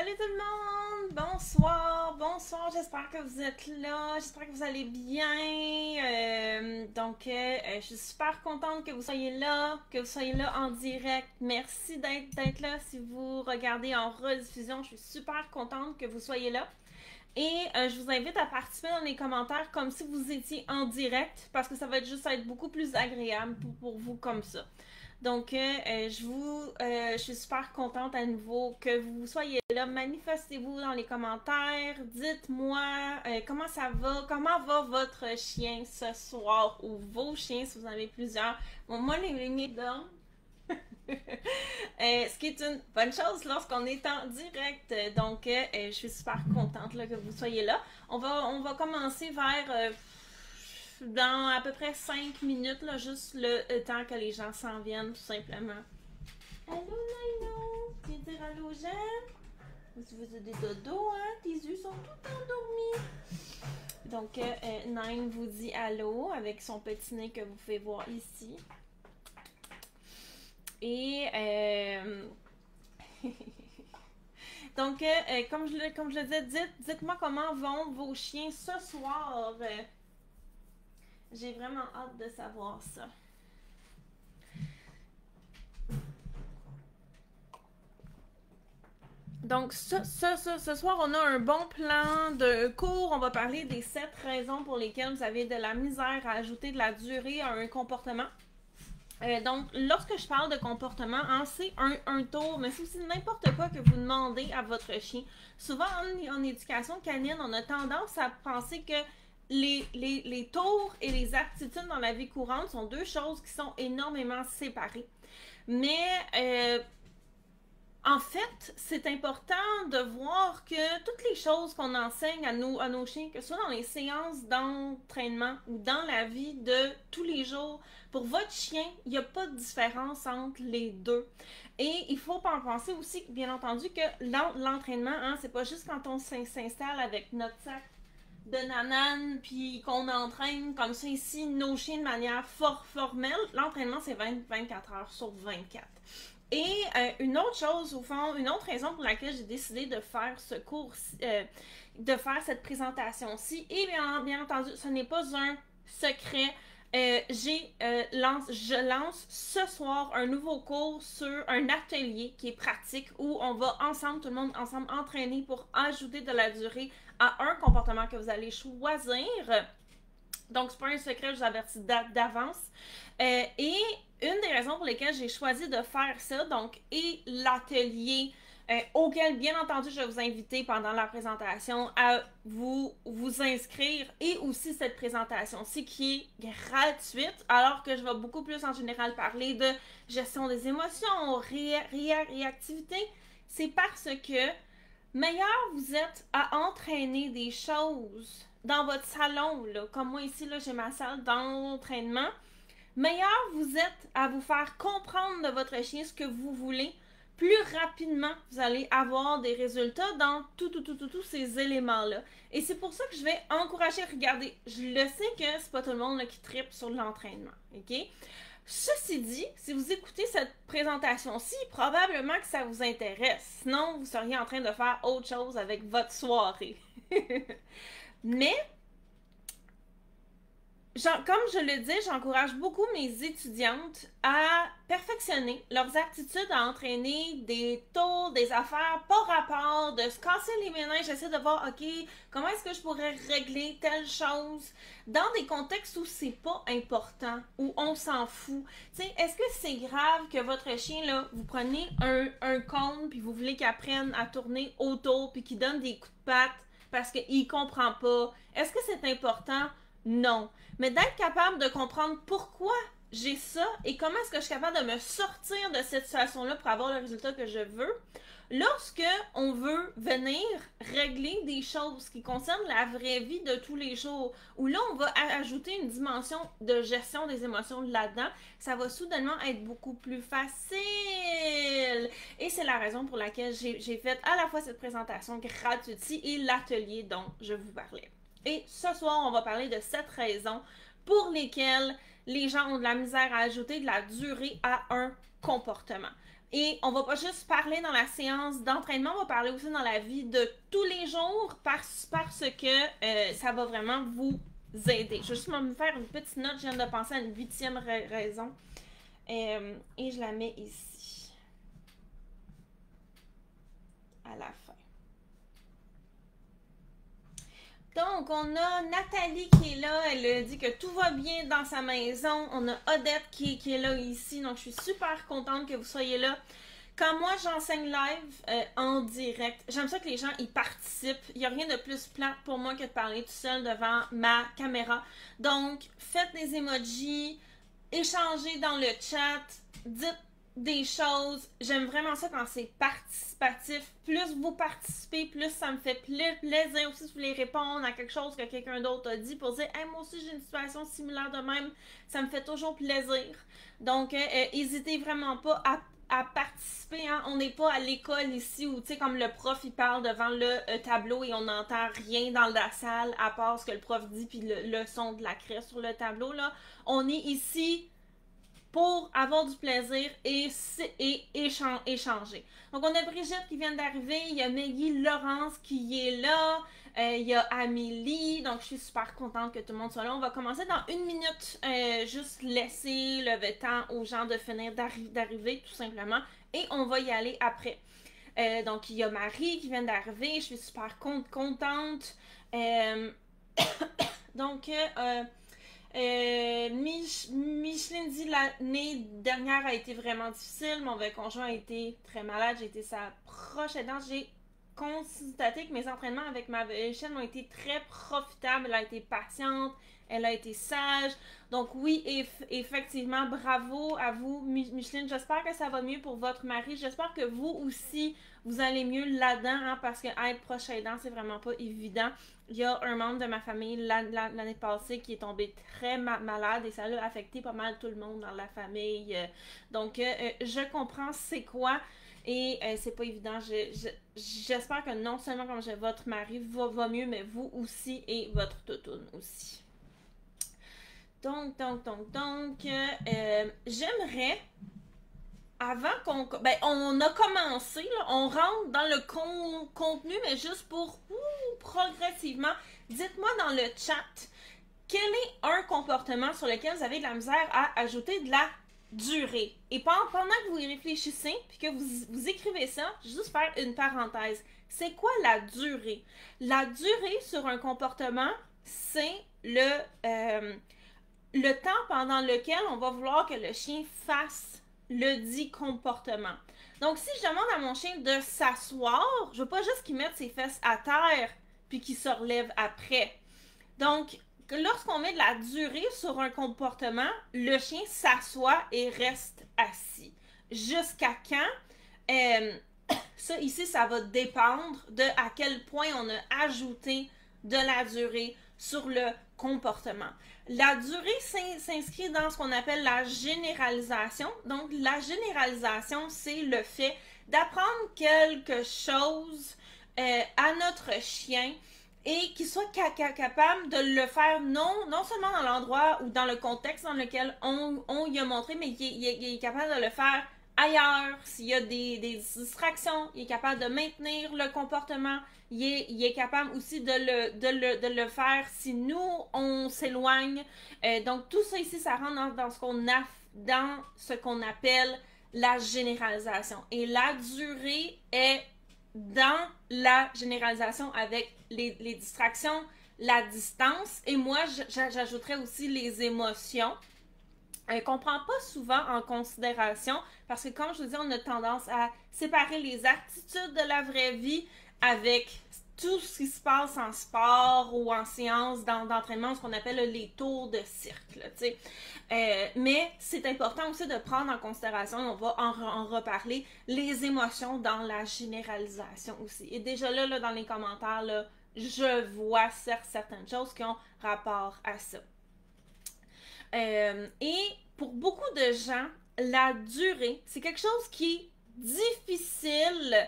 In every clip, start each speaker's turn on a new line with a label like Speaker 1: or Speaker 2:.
Speaker 1: Salut tout le monde! Bonsoir, bonsoir, j'espère que vous êtes là, j'espère que vous allez bien. Je suis super contente que vous soyez là en direct. Merci d'être là. Si vous regardez en rediffusion, je suis super contente que vous soyez là. Et je vous invite à participer dans les commentaires comme si vous étiez en direct, parce que ça va être beaucoup plus agréable pour vous comme ça. Donc, je suis super contente à nouveau que vous soyez là. Manifestez-vous dans les commentaires. Dites-moi comment ça va, comment va votre chien ce soir ou vos chiens si vous en avez plusieurs. Bon, moi, les miens dorment. Ce qui est une bonne chose lorsqu'on est en direct. Donc, je suis super contente là, que vous soyez là. On va commencer vers dans à peu près 5 minutes, là, juste le temps que les gens s'en viennent, tout simplement. Allô, Naino! Tu veux dire allô, Jean? Vous faisiez des dodos, hein? Tes yeux sont tout endormis. Donc, Nine vous dit allô avec son petit nez que vous pouvez voir ici. Et donc, comme je le disais, dites-moi comment vont vos chiens ce soir. J'ai vraiment hâte de savoir ça. Donc, ce soir, on a un bon plan de cours. On va parler des 7 raisons pour lesquelles vous avez de la misère à ajouter de la durée à un comportement. Donc, lorsque je parle de comportement, hein, c'est un tour, mais c'est aussi n'importe quoi que vous demandez à votre chien. Souvent, en éducation canine, on a tendance à penser que les tours et les aptitudes dans la vie courante sont deux choses qui sont énormément séparées. Mais en fait, c'est important de voir que toutes les choses qu'on enseigne à nos chiens, que ce soit dans les séances d'entraînement ou dans la vie de tous les jours, pour votre chien, il n'y a pas de différence entre les deux. Et il faut en penser aussi, bien entendu, que l'entraînement, hein, c'est pas juste quand on s'installe avec notre sac de nanane puis qu'on entraîne comme ça ici nos chiens de manière formelle. L'entraînement, c'est 24 heures sur 24. Et une autre chose, au fond, une autre raison pour laquelle j'ai décidé de faire ce cours, de faire cette présentation-ci, et bien entendu, ce n'est pas un secret. Je lance ce soir un nouveau cours sur un atelier qui est pratique où on va ensemble, tout le monde ensemble, entraîner pour ajouter de la durée à un comportement que vous allez choisir. Donc, c'est pas un secret, je vous avertis d'avance. Et une des raisons pour lesquelles j'ai choisi de faire ça, donc, et l'atelier auquel, bien entendu, je vais vous inviter pendant la présentation à vous inscrire, et aussi cette présentation-ci qui est gratuite, alors que je vais beaucoup plus en général parler de gestion des émotions, réactivité. C'est parce que meilleur vous êtes à entraîner des choses dans votre salon, là, comme moi ici, là, j'ai ma salle d'entraînement, meilleur vous êtes à vous faire comprendre de votre chien ce que vous voulez, plus rapidement vous allez avoir des résultats dans tous ces éléments-là. Et c'est pour ça que je vais encourager, regardez, je le sais que c'est pas tout le monde là, qui tripe sur l'entraînement, ok? Ceci dit, si vous écoutez cette présentation-ci, probablement que ça vous intéresse. Sinon, vous seriez en train de faire autre chose avec votre soirée. Mais, comme je le dis, j'encourage beaucoup mes étudiantes à perfectionner leurs aptitudes à entraîner des tours, des affaires, pas rapport, de se casser les méninges, j'essaie de voir, ok, comment est-ce que je pourrais régler telle chose dans des contextes où c'est pas important, où on s'en fout. Tu sais, est-ce que c'est grave que votre chien, là, vous prenez un cône, puis vous voulez qu'il apprenne à tourner autour, puis qu'il donne des coups de patte parce qu'il comprend pas? Est-ce que c'est important? Non. Mais d'être capable de comprendre pourquoi j'ai ça et comment est-ce que je suis capable de me sortir de cette situation-là pour avoir le résultat que je veux, lorsque on veut venir régler des choses qui concernent la vraie vie de tous les jours, où là on va ajouter une dimension de gestion des émotions là-dedans, ça va soudainement être beaucoup plus facile. Et c'est la raison pour laquelle j'ai fait à la fois cette présentation gratuite et l'atelier dont je vous parlais. Et ce soir, on va parler de 7 raisons pour lesquelles les gens ont de la misère à ajouter de la durée à un comportement. Et on va pas juste parler dans la séance d'entraînement, on va parler aussi dans la vie de tous les jours parce que ça va vraiment vous aider. Je vais juste me faire une petite note, je viens de penser à une 8e raison. Et je la mets ici. À la fin. Donc, on a Nathalie qui est là. Elle dit que tout va bien dans sa maison. On a Odette qui est là ici. Donc, je suis super contente que vous soyez là. Quand moi, j'enseigne live en direct, j'aime ça que les gens y participent. Il n'y a rien de plus plate pour moi que de parler tout seul devant ma caméra. Donc, faites des emojis, échangez dans le chat, dites des choses. J'aime vraiment ça quand c'est participatif. Plus vous participez, plus ça me fait plaisir aussi si vous voulez répondre à quelque chose que quelqu'un d'autre a dit pour dire hey, moi aussi j'ai une situation similaire de même. Ça me fait toujours plaisir. Donc, n'hésitez vraiment pas à participer. Hein? On n'est pas à l'école ici où, tu sais, comme le prof, il parle devant le tableau et on n'entend rien dans la salle à part ce que le prof dit puis le son de la craie sur le tableau. Là. On est ici pour avoir du plaisir et échanger. Donc, on a Brigitte qui vient d'arriver, il y a Maggie Laurence qui est là, il y a Amélie, donc je suis super contente que tout le monde soit là. On va commencer dans 1 minute, juste laisser le temps aux gens de finir d'arriver, tout simplement, et on va y aller après. Donc, il y a Marie qui vient d'arriver, je suis super contente. Donc, Micheline dit l'année dernière a été vraiment difficile. Mon conjoint a été très malade. J'ai été sa proche aidante. J'ai constaté que mes entraînements avec ma chaîne ont été très profitables. Elle a été patiente. Elle a été sage. Donc oui, effectivement, bravo à vous, Micheline. J'espère que ça va mieux pour votre mari. J'espère que vous aussi, vous allez mieux là-dedans, hein, parce que être proche aidant, c'est vraiment pas évident. Il y a un membre de ma famille l'année passée qui est tombé très malade et ça a affecté pas mal tout le monde dans la famille. Donc, je comprends c'est quoi et c'est pas évident. J'espère que non seulement comme votre mari va mieux, mais vous aussi et votre toutoune aussi. Donc, j'aimerais, avant on a commencé, là, on rentre dans le contenu, mais juste pour progressivement, dites-moi dans le chat, quel est un comportement sur lequel vous avez de la misère à ajouter de la durée? Et pendant que vous y réfléchissez, puis que vous écrivez ça, je vais juste faire une parenthèse. C'est quoi la durée? La durée sur un comportement, c'est le temps pendant lequel on va vouloir que le chien fasse le dit comportement. Donc, si je demande à mon chien de s'asseoir, je veux pas juste qu'il mette ses fesses à terre puis qu'il se relève après. Donc, lorsqu'on met de la durée sur un comportement, le chien s'assoit et reste assis. Jusqu'à quand? Ça, ici, ça va dépendre de à quel point on a ajouté de la durée sur le comportement. La durée s'inscrit dans ce qu'on appelle la généralisation. Donc, la généralisation, c'est le fait d'apprendre quelque chose à notre chien et qu'il soit capable de le faire non seulement dans l'endroit ou dans le contexte dans lequel on y a montré, mais qu'il est capable de le faire ailleurs, s'il y a des distractions, il est capable de maintenir le comportement, il est capable aussi de le faire si nous, on s'éloigne. Donc, tout ça ici, ça rentre dans ce qu'on appelle la généralisation. Et la durée est dans la généralisation avec les distractions, la distance, et moi, j'ajouterais aussi les émotions. Qu'on ne prend pas souvent en considération parce que, comme je vous dis, on a tendance à séparer les attitudes de la vraie vie avec tout ce qui se passe en sport ou en séance d'entraînement, ce qu'on appelle les tours de cirque. Mais c'est important aussi de prendre en considération, on va en reparler, les émotions dans la généralisation aussi. Et déjà là dans les commentaires, là, je vois certaines choses qui ont rapport à ça. Et pour beaucoup de gens, la durée, c'est quelque chose qui est difficile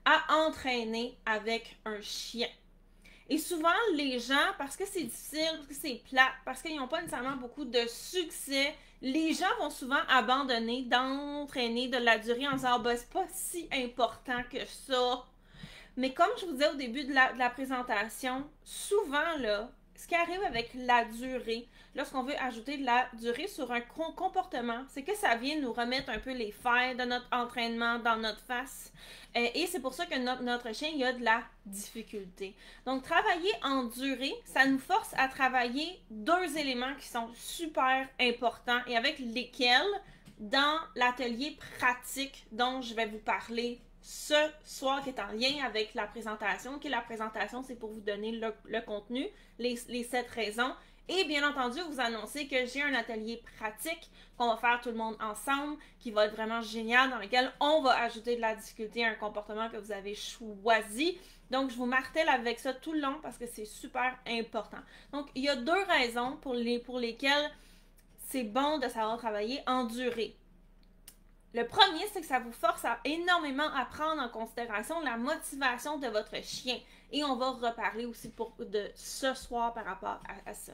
Speaker 1: à entraîner avec un chien. Et souvent, les gens, parce que c'est difficile, parce que c'est plate, parce qu'ils n'ont pas nécessairement beaucoup de succès, les gens vont souvent abandonner d'entraîner de la durée en disant « ben, c'est pas si important que ça ». Mais comme je vous disais au début de la présentation, souvent, là, ce qui arrive avec la durée, lorsqu'on veut ajouter de la durée sur un comportement, c'est que ça vient nous remettre un peu les failles de notre entraînement dans notre face. Et c'est pour ça que notre chien, il a de la difficulté. Donc, travailler en durée, ça nous force à travailler deux éléments qui sont super importants et avec lesquels, dans l'atelier pratique dont je vais vous parler ce soir, qui est en lien avec la présentation. La présentation, c'est pour vous donner le contenu, les 7 raisons. Et bien entendu, vous annoncer que j'ai un atelier pratique qu'on va faire tout le monde ensemble, qui va être vraiment génial, dans lequel on va ajouter de la difficulté à un comportement que vous avez choisi. Donc, je vous martèle avec ça tout le long parce que c'est super important. Donc, il y a 2 raisons pour lesquelles c'est bon de savoir travailler en durée. Le premier, c'est que ça vous force à énormément à prendre en considération la motivation de votre chien. Et on va reparler aussi de ce soir par rapport à ça.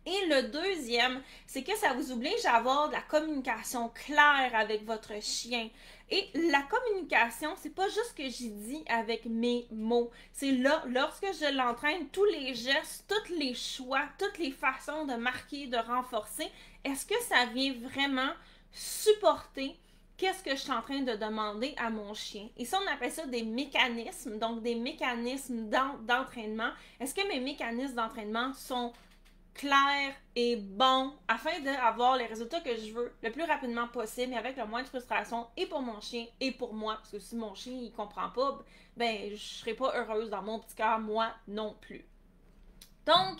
Speaker 1: Et le deuxième, c'est que ça vous oblige à avoir de la communication claire avec votre chien. Et la communication, c'est pas juste ce que j'ai dit avec mes mots. C'est là, lorsque je l'entraîne, tous les gestes, tous les choix, toutes les façons de marquer, de renforcer, est-ce que ça vient vraiment supporter qu'est-ce que je suis en train de demander à mon chien? Et ça, on appelle ça des mécanismes, donc des mécanismes d'entraînement. Est-ce que mes mécanismes d'entraînement sont clairs et bons afin d'avoir les résultats que je veux le plus rapidement possible et avec le moins de frustration et pour mon chien et pour moi? Parce que si mon chien, il comprend pas, ben, je serai pas heureuse dans mon petit cœur, moi non plus. Donc,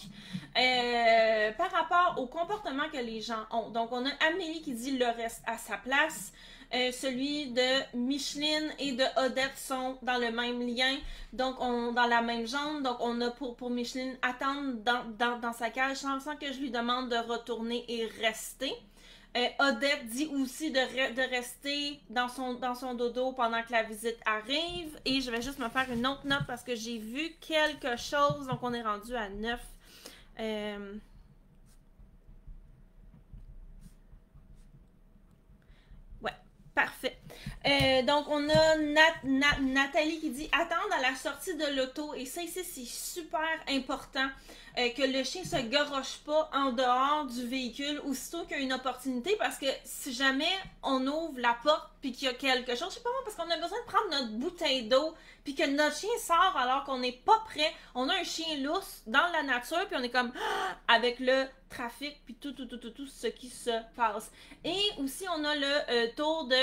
Speaker 1: par rapport au comportement que les gens ont, donc on a Amélie qui dit le reste à sa place, celui de Micheline et de Odette sont dans le même lien, donc dans la même jambe, donc on a pour Micheline attendre dans sa cage sans que je lui demande de retourner et rester. Odette dit aussi de rester dans son dodo pendant que la visite arrive. Et je vais juste me faire une autre note parce que j'ai vu quelque chose. Donc, on est rendu à 9. Ouais, parfait. Donc, on a Nathalie qui dit attendre à la sortie de l'auto. Et ça, ici, c'est super important. Que le chien se garoche pas en dehors du véhicule aussitôt qu'il y a une opportunité, parce que si jamais on ouvre la porte puis qu'il y a quelque chose, je sais pas moi, parce qu'on a besoin de prendre notre bouteille d'eau puis que notre chien sort alors qu'on n'est pas prêt, on a un chien lousse dans la nature puis on est comme avec le trafic puis tout ce qui se passe. Et aussi on a le tour de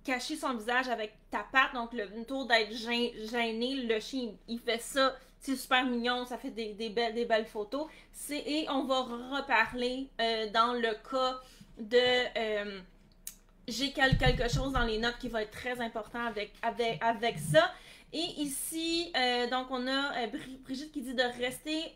Speaker 1: cacher son visage avec ta patte, donc le tour d'être gêné, le chien il fait ça. C'est super mignon, ça fait des belles photos. Et on va reparler dans le cas de... j'ai quelque chose dans les notes qui va être très important avec ça. Et ici, donc on a Brigitte qui dit de rester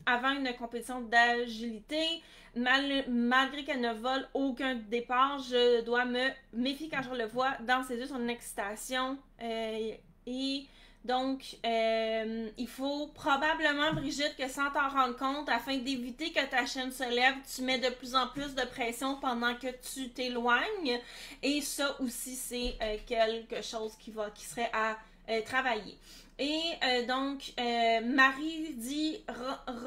Speaker 1: avant une compétition d'agilité. Malgré qu'elle ne vole aucun départ, je dois me méfier quand je le vois dans ses yeux, son excitation. Et... Donc, il faut probablement, Brigitte, que sans t'en rendre compte, afin d'éviter que ta chaîne se lève, tu mets de plus en plus de pression pendant que tu t'éloignes. Et ça aussi, c'est quelque chose qui serait à travailler. Et donc, Marie dit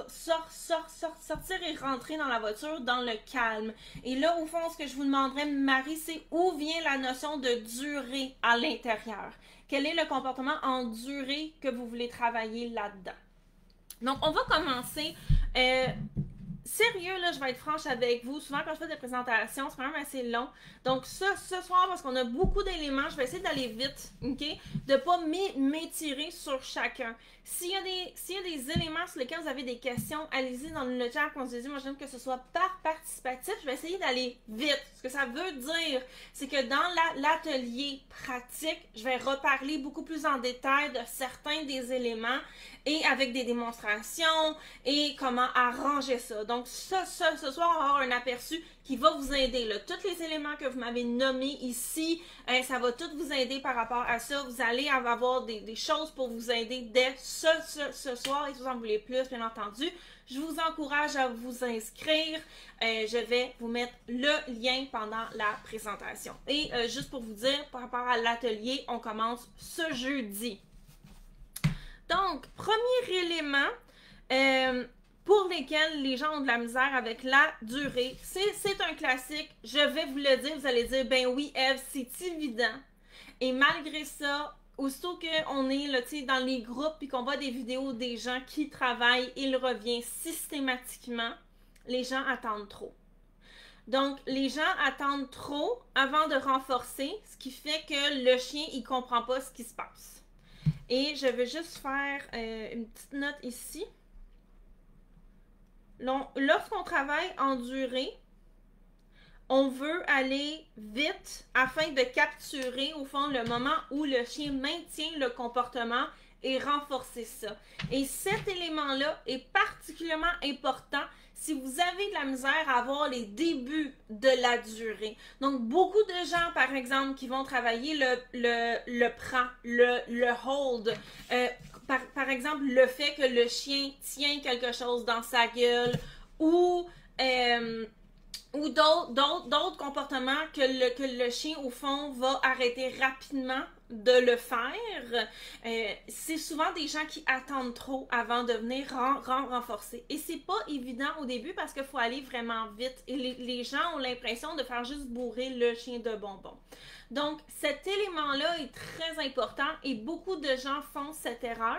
Speaker 1: sortir et rentrer dans la voiture dans le calme. Et là, au fond, ce que je vous demanderais, Marie, c'est où vient la notion de durée à l'intérieur? Quel est le comportement en durée que vous voulez travailler là-dedans? Donc, on va commencer. Sérieux, là, je vais être franche avec vous. Souvent, quand je fais des présentations, c'est quand même assez long. Donc, ce soir, parce qu'on a beaucoup d'éléments, je vais essayer d'aller vite, OK? De ne pas m'étirer sur chacun. S'il y a des éléments sur lesquels vous avez des questions, allez-y dans le chat, qu'on se dit, moi, j'aime que ce soit par participatif. Je vais essayer d'aller vite. Ce que ça veut dire, c'est que dans l'atelier pratique, je vais reparler beaucoup plus en détail de certains des éléments et avec des démonstrations et comment arranger ça. Donc, Donc, ce soir, on va avoir un aperçu qui va vous aider. Là. Tous les éléments que vous m'avez nommés ici, ça va tout vous aider par rapport à ça. Vous allez avoir des choses pour vous aider dès ce soir. Et si vous en voulez plus, bien entendu, je vous encourage à vous inscrire. Je vais vous mettre le lien pendant la présentation. Et juste pour vous dire, par rapport à l'atelier, on commence ce jeudi. Donc, premier élément pour lesquels les gens ont de la misère avec la durée, c'est un classique. Je vais vous le dire, vous allez dire, ben oui, Eve, c'est évident. Et malgré ça, aussitôt qu'on est là, dans les groupes et qu'on voit des vidéos des gens qui travaillent, il revient systématiquement, les gens attendent trop. Donc, les gens attendent trop avant de renforcer, ce qui fait que le chien, il comprend pas ce qui se passe. Et je vais juste faire une petite note ici. Lorsqu'on travaille en durée, on veut aller vite afin de capturer, au fond, le moment où le chien maintient le comportement et renforcer ça. Et cet élément-là est particulièrement important si vous avez de la misère à avoir les débuts de la durée. Donc, beaucoup de gens, par exemple, qui vont travailler le prend, le hold, par exemple, le fait que le chien tient quelque chose dans sa gueule ou d'autres comportements que le chien, au fond, va arrêter rapidement de le faire. C'est souvent des gens qui attendent trop avant de venir renforcer. Et c'est pas évident au début parce qu'il faut aller vraiment vite. Et les gens ont l'impression de faire juste bourrer le chien de bonbons. Donc, cet élément-là est très important et beaucoup de gens font cette erreur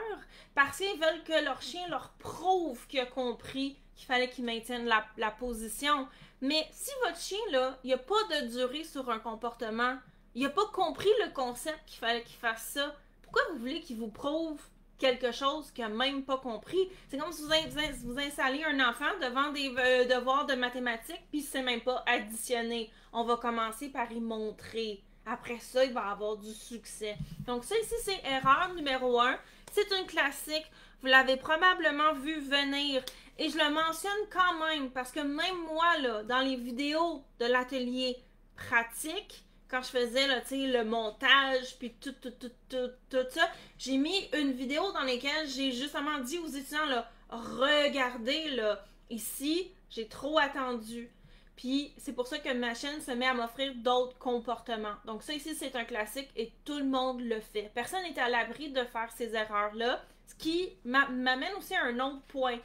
Speaker 1: parce qu'ils veulent que leur chien leur prouve qu'il a compris qu'il fallait qu'il maintienne la position. Mais si votre chien, là, il n'y a pas de durée sur un comportement, il n'a pas compris le concept qu'il fallait qu'il fasse ça, pourquoi vous voulez qu'il vous prouve quelque chose qu'il n'a même pas compris? C'est comme si vous installez un enfant devant des devoirs de mathématiques puis il ne sait même pas additionner. On va commencer par y montrer. Après ça, il va avoir du succès. Donc ça ici, c'est erreur numéro 1. C'est une classique. Vous l'avez probablement vu venir. Et je le mentionne quand même parce que même moi, là, dans les vidéos de l'atelier pratique, quand je faisais là, le montage, puis tout ça, j'ai mis une vidéo dans laquelle j'ai justement dit aux étudiants, là, regardez, là, ici, j'ai trop attendu. Puis c'est pour ça que ma chaîne se met à m'offrir d'autres comportements. Donc ça ici, c'est un classique et tout le monde le fait. Personne n'est à l'abri de faire ces erreurs-là, ce qui m'amène aussi à un autre point.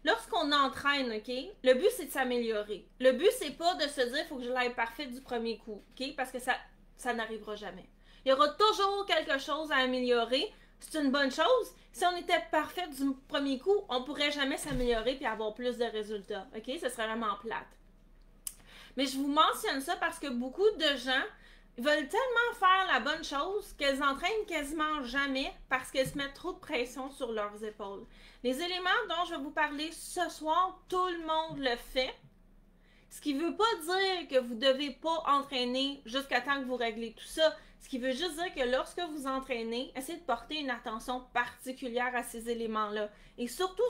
Speaker 1: Lorsqu'on entraîne, OK, le but, c'est de s'améliorer. Le but, c'est pas de se dire, il faut que je l'aille parfait du premier coup, OK, parce que ça n'arrivera jamais. Il y aura toujours quelque chose à améliorer. C'est une bonne chose. Si on était parfait du premier coup, on pourrait jamais s'améliorer puis avoir plus de résultats, OK? Ce serait vraiment plate. Mais je vous mentionne ça parce que beaucoup de gens veulent tellement faire la bonne chose qu'elles n'entraînent quasiment jamais parce qu'elles se mettent trop de pression sur leurs épaules. Les éléments dont je vais vous parler ce soir, tout le monde le fait. Ce qui ne veut pas dire que vous ne devez pas entraîner jusqu'à temps que vous réglez tout ça. Ce qui veut juste dire que lorsque vous entraînez, essayez de porter une attention particulière à ces éléments-là. Et surtout,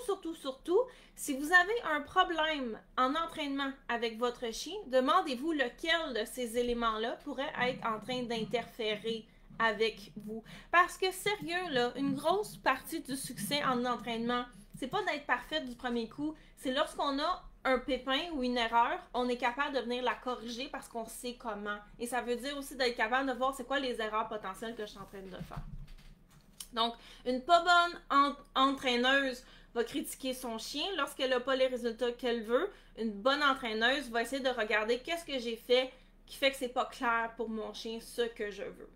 Speaker 1: si vous avez un problème en entraînement avec votre chien, demandez-vous lequel de ces éléments-là pourrait être en train d'interférer avec vous. Parce que sérieux, là, une grosse partie du succès en entraînement, c'est pas d'être parfaite du premier coup, c'est lorsqu'on a un pépin ou une erreur, on est capable de venir la corriger parce qu'on sait comment. Et ça veut dire aussi d'être capable de voir c'est quoi les erreurs potentielles que je suis en train de faire. Donc, une pas bonne entraîneuse va critiquer son chien lorsqu'elle n'a pas les résultats qu'elle veut. Une bonne entraîneuse va essayer de regarder qu'est-ce que j'ai fait qui fait que c'est pas clair pour mon chien ce que je veux.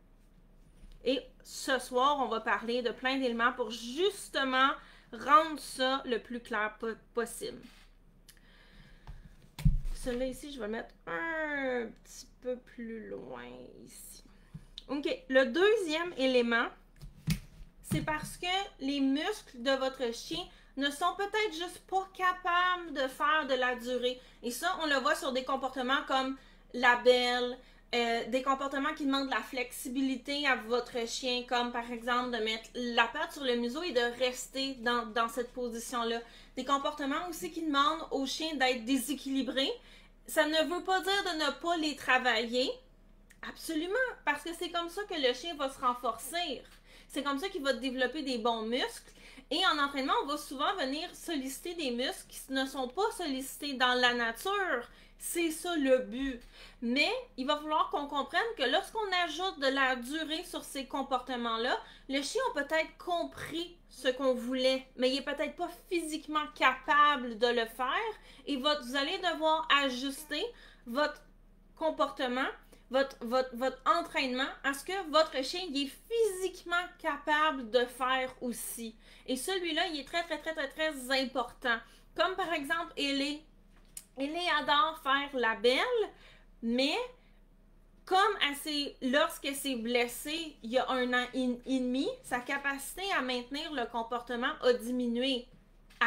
Speaker 1: Et ce soir, on va parler de plein d'éléments pour justement rendre ça le plus clair possible. Celui-là ici, je vais le mettre un petit peu plus loin ici. OK. Le deuxième élément, c'est parce que les muscles de votre chien ne sont peut-être juste pas capables de faire de la durée. Et ça, on le voit sur des comportements comme la belle, Des comportements qui demandent de la flexibilité à votre chien, comme par exemple de mettre la patte sur le museau et de rester dans cette position-là. Des comportements aussi qui demandent au chien d'être déséquilibré. Ça ne veut pas dire de ne pas les travailler, absolument, parce que c'est comme ça que le chien va se renforcer. C'est comme ça qu'il va développer des bons muscles. Et en entraînement, on va souvent venir solliciter des muscles qui ne sont pas sollicités dans la nature. C'est ça le but. Mais il va falloir qu'on comprenne que lorsqu'on ajoute de la durée sur ces comportements-là, le chien a peut-être compris ce qu'on voulait, mais il n'est peut-être pas physiquement capable de le faire. Et vous allez devoir ajuster votre comportement, votre entraînement à ce que votre chien il est physiquement capable de faire aussi. Et celui-là, il est très, très, très, très, très important. Comme par exemple, Ellie adore faire la belle, mais comme lorsque c'est blessé il y a 1 an et demi, sa capacité à maintenir le comportement a diminué.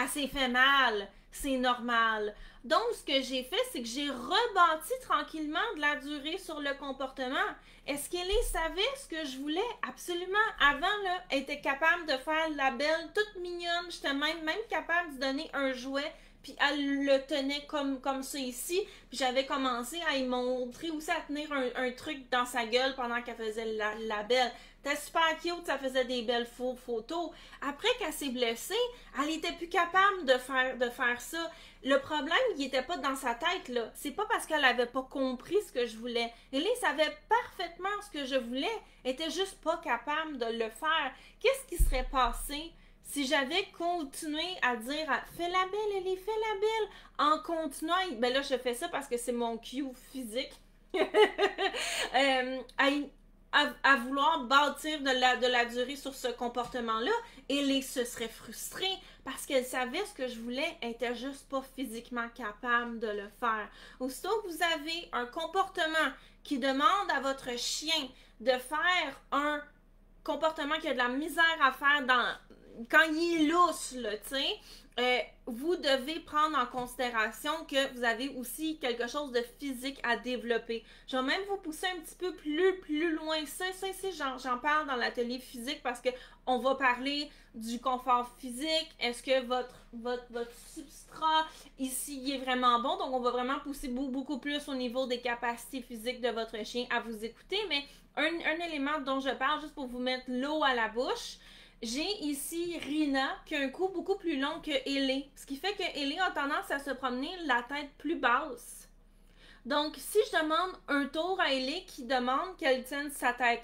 Speaker 1: Elle s'est fait mal, c'est normal. Donc, ce que j'ai fait, c'est que j'ai rebâti tranquillement de la durée sur le comportement. Est-ce qu'Ellie savait ce que je voulais? Absolument. Avant, là, elle était capable de faire la belle, toute mignonne. J'étais même capable de donner un jouet. Puis elle le tenait comme ça ici. Puis j'avais commencé à y montrer aussi à tenir un truc dans sa gueule pendant qu'elle faisait la belle. C'était super cute, ça faisait des belles photos. Après qu'elle s'est blessée, elle était plus capable de faire ça. Le problème, il était pas dans sa tête, là. C'est pas parce qu'elle avait pas compris ce que je voulais. Ellie savait parfaitement ce que je voulais. Elle était juste pas capable de le faire. Qu'est-ce qui serait passé si j'avais continué à dire fais la belle, Ellie, fais la belle, en continuant, ben là je fais ça parce que c'est mon cue physique, à vouloir bâtir de la durée sur ce comportement-là, Ellie se serait frustrée parce qu'elle savait ce que je voulais, elle était juste pas physiquement capable de le faire. Aussitôt que vous avez un comportement qui demande à votre chien de faire un comportement qui a de la misère à faire quand il est lousse, là, tu sais, vous devez prendre en considération que vous avez aussi quelque chose de physique à développer. Je vais même vous pousser un petit peu plus loin. Ça, j'en parle dans l'atelier physique parce que on va parler du confort physique. Est-ce que votre substrat ici il est vraiment bon? Donc, on va vraiment pousser beaucoup plus au niveau des capacités physiques de votre chien à vous écouter. Mais un élément dont je parle, juste pour vous mettre l'eau à la bouche, j'ai ici Rina qui a un cou beaucoup plus long que Ellie. Ce qui fait que Ellie a tendance à se promener la tête plus basse. Donc, si je demande un tour à Ellie qui demande qu'elle tienne sa tête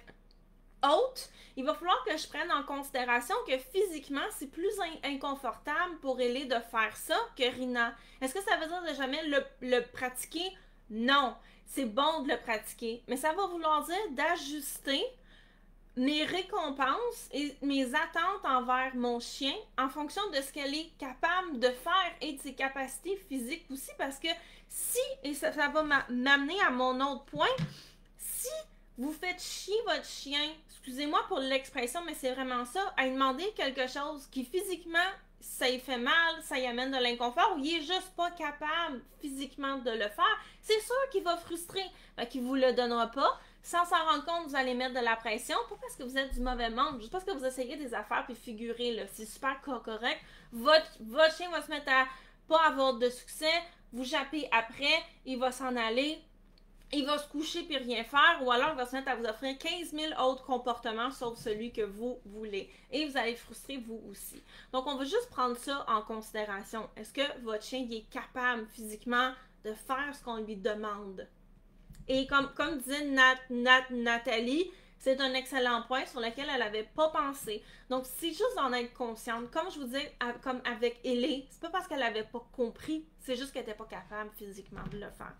Speaker 1: haute, il va falloir que je prenne en considération que physiquement, c'est plus inconfortable pour Ellie de faire ça que Rina. Est-ce que ça veut dire de jamais le pratiquer? Non. C'est bon de le pratiquer. Mais ça va vouloir dire d'ajuster mes récompenses et mes attentes envers mon chien en fonction de ce qu'elle est capable de faire et de ses capacités physiques aussi, parce que si, et ça va m'amener à mon autre point, si vous faites chier votre chien, excusez-moi pour l'expression, mais c'est vraiment ça, à lui demander quelque chose qui physiquement, ça lui fait mal, ça lui amène de l'inconfort, ou il est juste pas capable physiquement de le faire, c'est sûr qu'il va frustrer, qu'il vous le donnera pas. Sans s'en rendre compte, vous allez mettre de la pression, pas parce que vous êtes du mauvais monde, juste parce que vous essayez des affaires puis figurez, là, c'est super correct. Votre chien va se mettre à pas avoir de succès, vous jappez après, il va s'en aller, il va se coucher puis rien faire, ou alors il va se mettre à vous offrir 15 000 autres comportements sauf celui que vous voulez. Et vous allez frustrer vous aussi. Donc, on va juste prendre ça en considération. Est-ce que votre chien il est capable physiquement de faire ce qu'on lui demande? Et comme disait Nathalie, c'est un excellent point sur lequel elle n'avait pas pensé. Donc, c'est juste d'en être consciente. Comme je vous disais, comme avec Ellie, c'est pas parce qu'elle n'avait pas compris, c'est juste qu'elle n'était pas capable physiquement de le faire.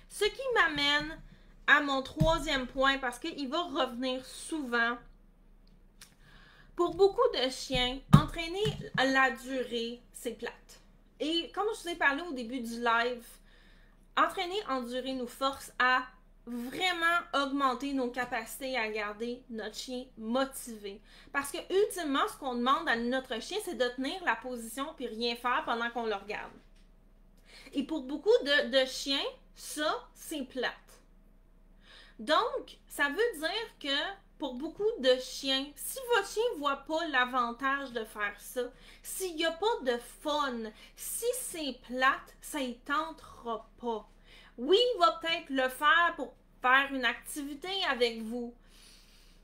Speaker 1: Ce qui m'amène à mon troisième point, parce qu'il va revenir souvent. Pour beaucoup de chiens, entraîner la durée, c'est plate. Et comme je vous ai parlé au début du live, entraîner en durée nous force à vraiment augmenter nos capacités à garder notre chien motivé. Parce que ultimement, ce qu'on demande à notre chien, c'est de tenir la position puis rien faire pendant qu'on le regarde. Et pour beaucoup de chiens, ça, c'est plate. Donc, ça veut dire que pour beaucoup de chiens, si votre chien ne voit pas l'avantage de faire ça, s'il n'y a pas de fun, si c'est plate, ça ne tentera pas. Oui, il va peut-être le faire pour faire une activité avec vous,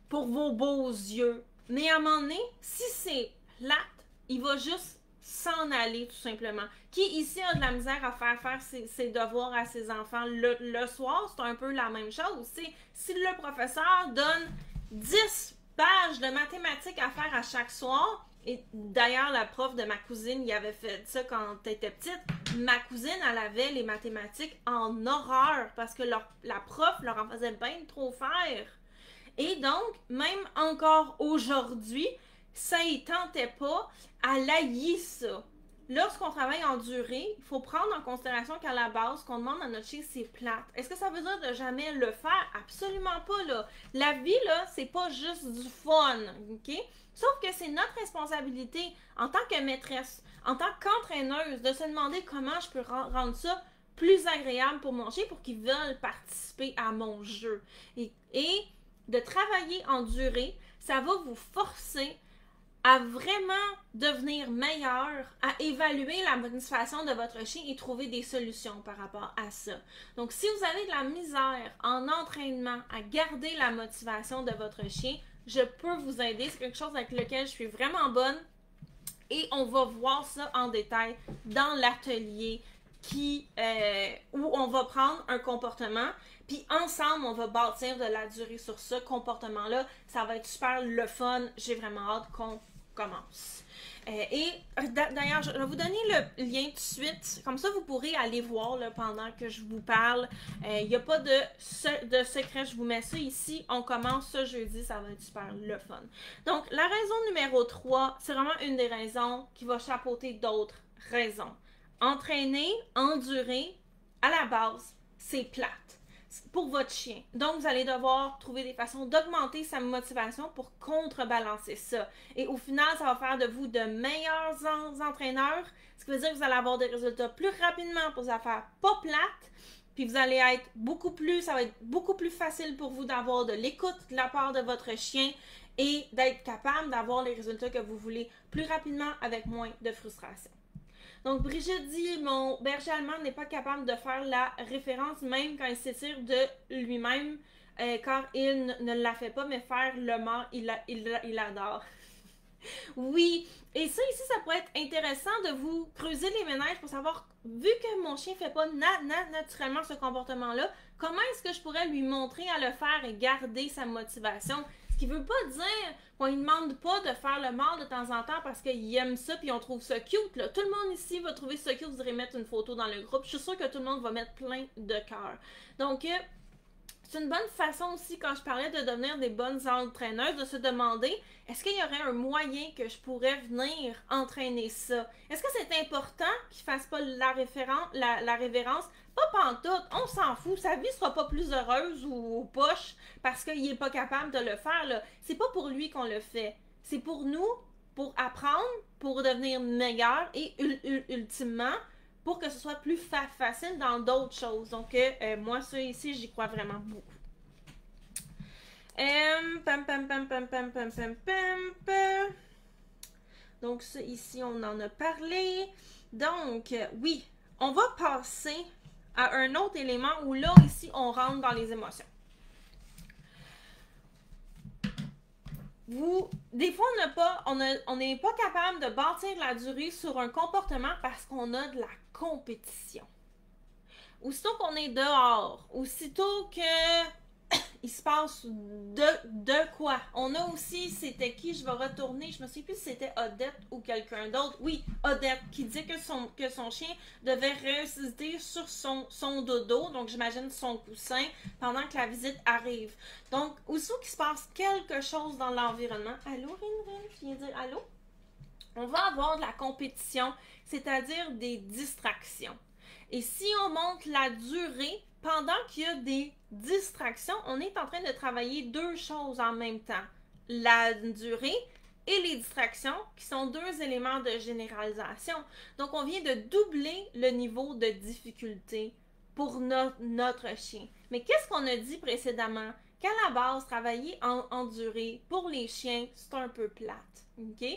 Speaker 1: pour vos beaux yeux. Mais à un moment donné, si c'est plate, il va juste s'en aller tout simplement. Qui ici a de la misère à faire ses devoirs à ses enfants le soir, c'est un peu la même chose. Si le professeur donne 10 pages de mathématiques à faire à chaque soir, et d'ailleurs la prof de ma cousine y avait fait ça quand elle était petite, ma cousine elle avait les mathématiques en horreur parce que la prof leur en faisait bien trop faire. Et donc, même encore aujourd'hui, ça y tentait pas, elle haït ça. Lorsqu'on travaille en durée, il faut prendre en considération qu'à la base, ce qu'on demande à notre chien, c'est plate. Est-ce que ça veut dire de jamais le faire? Absolument pas, là. La vie, là, c'est pas juste du fun, OK? Sauf que c'est notre responsabilité en tant que maîtresse, en tant qu'entraîneuse, de se demander comment je peux rendre ça plus agréable pour mon chien pour qu'il veuille participer à mon jeu. Et de travailler en durée, ça va vous forcer à vraiment devenir meilleur, à évaluer la motivation de votre chien et trouver des solutions par rapport à ça. Donc, si vous avez de la misère en entraînement à garder la motivation de votre chien, je peux vous aider. C'est quelque chose avec lequel je suis vraiment bonne et on va voir ça en détail dans l'atelier où on va prendre un comportement, puis ensemble, on va bâtir de la durée sur ce comportement-là. Ça va être super le fun. J'ai vraiment hâte qu'on commence. Et d'ailleurs, je vais vous donner le lien tout de suite. Comme ça, vous pourrez aller voir là, pendant que je vous parle. Il n'y a pas de secret. Je vous mets ça ici. On commence ce jeudi. Ça va être super le fun. Donc, la raison numéro 3, c'est vraiment une des raisons qui va chapeauter d'autres raisons. Entraîner, endurer, à la base, c'est plate pour votre chien. Donc, vous allez devoir trouver des façons d'augmenter sa motivation pour contrebalancer ça. Et au final, ça va faire de vous de meilleurs entraîneurs, ce qui veut dire que vous allez avoir des résultats plus rapidement pour des affaires pas plates, puis vous allez être ça va être beaucoup plus facile pour vous d'avoir de l'écoute de la part de votre chien et d'être capable d'avoir les résultats que vous voulez plus rapidement avec moins de frustration. Donc, Brigitte dit, mon berger allemand n'est pas capable de faire la référence même quand il s'étire de lui-même, car il ne la fait pas, mais faire le mort, il adore. Oui, et ça ici, ça pourrait être intéressant de vous creuser les méninges pour savoir, vu que mon chien ne fait pas naturellement ce comportement-là, comment est-ce que je pourrais lui montrer à le faire et garder sa motivation? Ce qui veut pas dire qu'on ne demande pas de faire le mort de temps en temps parce qu'il aime ça puis on trouve ça cute. Là. Tout le monde ici va trouver ça cute. Vous irez mettre une photo dans le groupe. Je suis sûre que tout le monde va mettre plein de cœurs. Donc, c'est une bonne façon aussi, quand je parlais de devenir des bonnes entraîneuses, de se demander, est-ce qu'il y aurait un moyen que je pourrais venir entraîner ça? Est-ce que c'est important qu'il ne fasse pas la révérence? Pas pantoute, on s'en fout. Sa vie sera pas plus heureuse ou poche parce qu'il n'est pas capable de le faire. Là. C'est pas pour lui qu'on le fait. C'est pour nous, pour apprendre, pour devenir meilleur et ultimement, pour que ce soit plus facile dans d'autres choses. Donc, moi, ça ici, j'y crois vraiment beaucoup. Donc, ça ici, on en a parlé. Donc, oui, on va passer à un autre élément où là, ici, on rentre dans les émotions. Des fois, on n'est pas capable de bâtir la durée sur un comportement parce qu'on a de la compétition. Aussitôt qu'on est dehors, aussitôt que il se passe de quoi. On a aussi, c'était qui, je vais retourner, je me souviens plus si c'était Odette ou quelqu'un d'autre. Oui, Odette, qui dit que son chien devait résister sur son dodo, donc j'imagine son coussin, pendant que la visite arrive. Donc, aussitôt qu'il se passe quelque chose dans l'environnement, allô, Rin, je viens dire allô? On va avoir de la compétition, c'est-à-dire des distractions. Et si on monte la durée, pendant qu'il y a des distractions, on est en train de travailler deux choses en même temps. La durée et les distractions, qui sont deux éléments de généralisation. Donc, on vient de doubler le niveau de difficulté pour notre chien. Mais qu'est-ce qu'on a dit précédemment? Qu'à la base, travailler en durée pour les chiens, c'est un peu plate. OK?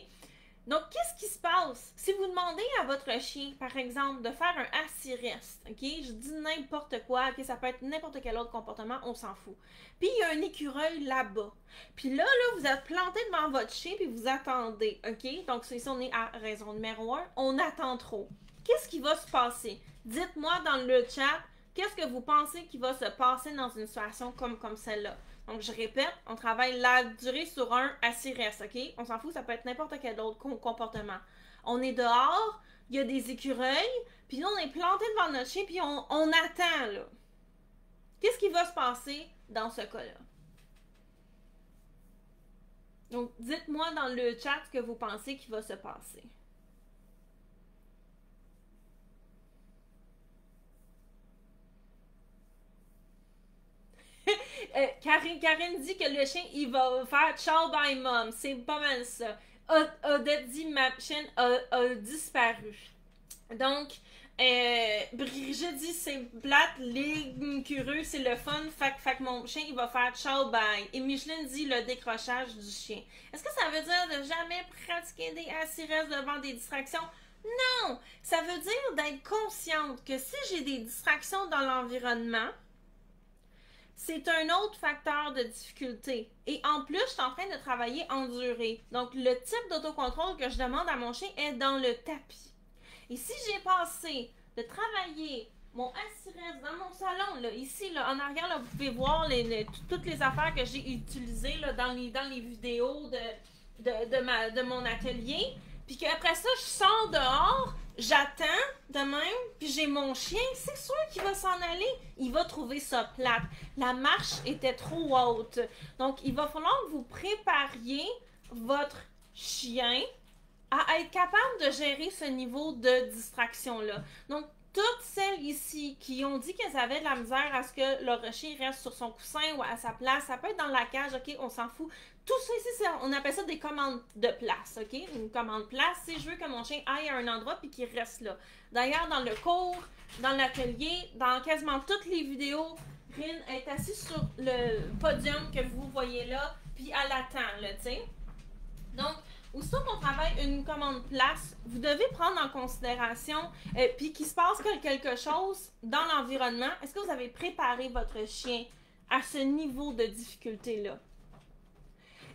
Speaker 1: Donc, qu'est-ce qui se passe? Si vous demandez à votre chien, par exemple, de faire un assis-reste, OK? Je dis n'importe quoi, OK? Ça peut être n'importe quel autre comportement, on s'en fout. Puis, il y a un écureuil là-bas. Puis là, vous êtes planté devant votre chien, puis vous attendez, OK? Donc, ici, on est à raison numéro 1, on attend trop. Qu'est-ce qui va se passer? Dites-moi dans le chat, qu'est-ce que vous pensez qui va se passer dans une situation comme celle-là? Donc, je répète, on travaille la durée sur un assis-reste, OK? On s'en fout, ça peut être n'importe quel autre comportement. On est dehors, il y a des écureuils, puis là, on est planté devant notre chien, puis on attend, là. Qu'est-ce qui va se passer dans ce cas-là? Donc, dites-moi dans le chat ce que vous pensez qui va se passer. Karine dit que le chien, il va faire ciao bye mom. C'est pas mal ça. Odette dit ma chienne a disparu. Donc, Brigitte dit c'est plate, les curieux, c'est le fun. Fait que mon chien, il va faire ciao bye. Et Micheline dit le décrochage du chien. Est-ce que ça veut dire de jamais pratiquer des assis-restes devant des distractions? Non! Ça veut dire d'être consciente que si j'ai des distractions dans l'environnement, c'est un autre facteur de difficulté. Et en plus, je suis en train de travailler en durée. Donc, le type d'autocontrôle que je demande à mon chien est dans le tapis. Et si j'ai passé de travailler mon assis-reste dans mon salon, là, ici, là, en arrière, là, vous pouvez voir toutes les affaires que j'ai utilisées là, dans les vidéos de mon atelier. Puis qu'après ça, je sors dehors, j'attends de même, puis j'ai mon chien, c'est sûr qu'il va s'en aller. Il va trouver ça plate. La marche était trop haute. Donc, il va falloir que vous prépariez votre chien à être capable de gérer ce niveau de distraction-là. Donc, toutes celles ici qui ont dit qu'elles avaient de la misère à ce que leur chien reste sur son coussin ou à sa place, ça peut être dans la cage, ok, on s'en fout. Tout ça ici, on appelle ça des commandes de place, ok? Une commande place, c'est je veux que mon chien aille à un endroit puis qu'il reste là. D'ailleurs, dans le cours, dans l'atelier, dans quasiment toutes les vidéos, Rin est assise sur le podium que vous voyez là, puis elle attend, là, tu sais. Donc, aussitôt qu'on travaille une commande place, vous devez prendre en considération, puis qu'il se passe quelque chose dans l'environnement. Est-ce que vous avez préparé votre chien à ce niveau de difficulté-là?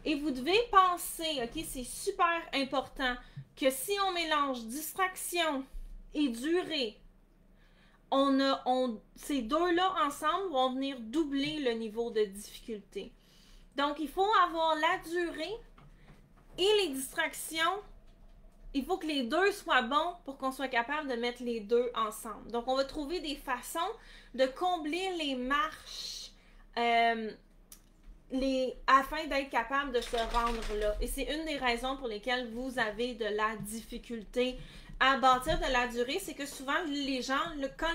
Speaker 1: Et vous devez penser, ok, c'est super important, que si on mélange distraction et durée, ces deux-là ensemble vont venir doubler le niveau de difficulté. Donc, il faut avoir la durée et les distractions. Il faut que les deux soient bons pour qu'on soit capable de mettre les deux ensemble. Donc, on va trouver des façons de combler les marches afin d'être capable de se rendre là. Et c'est une des raisons pour lesquelles vous avez de la difficulté à bâtir de la durée. C'est que souvent, les gens,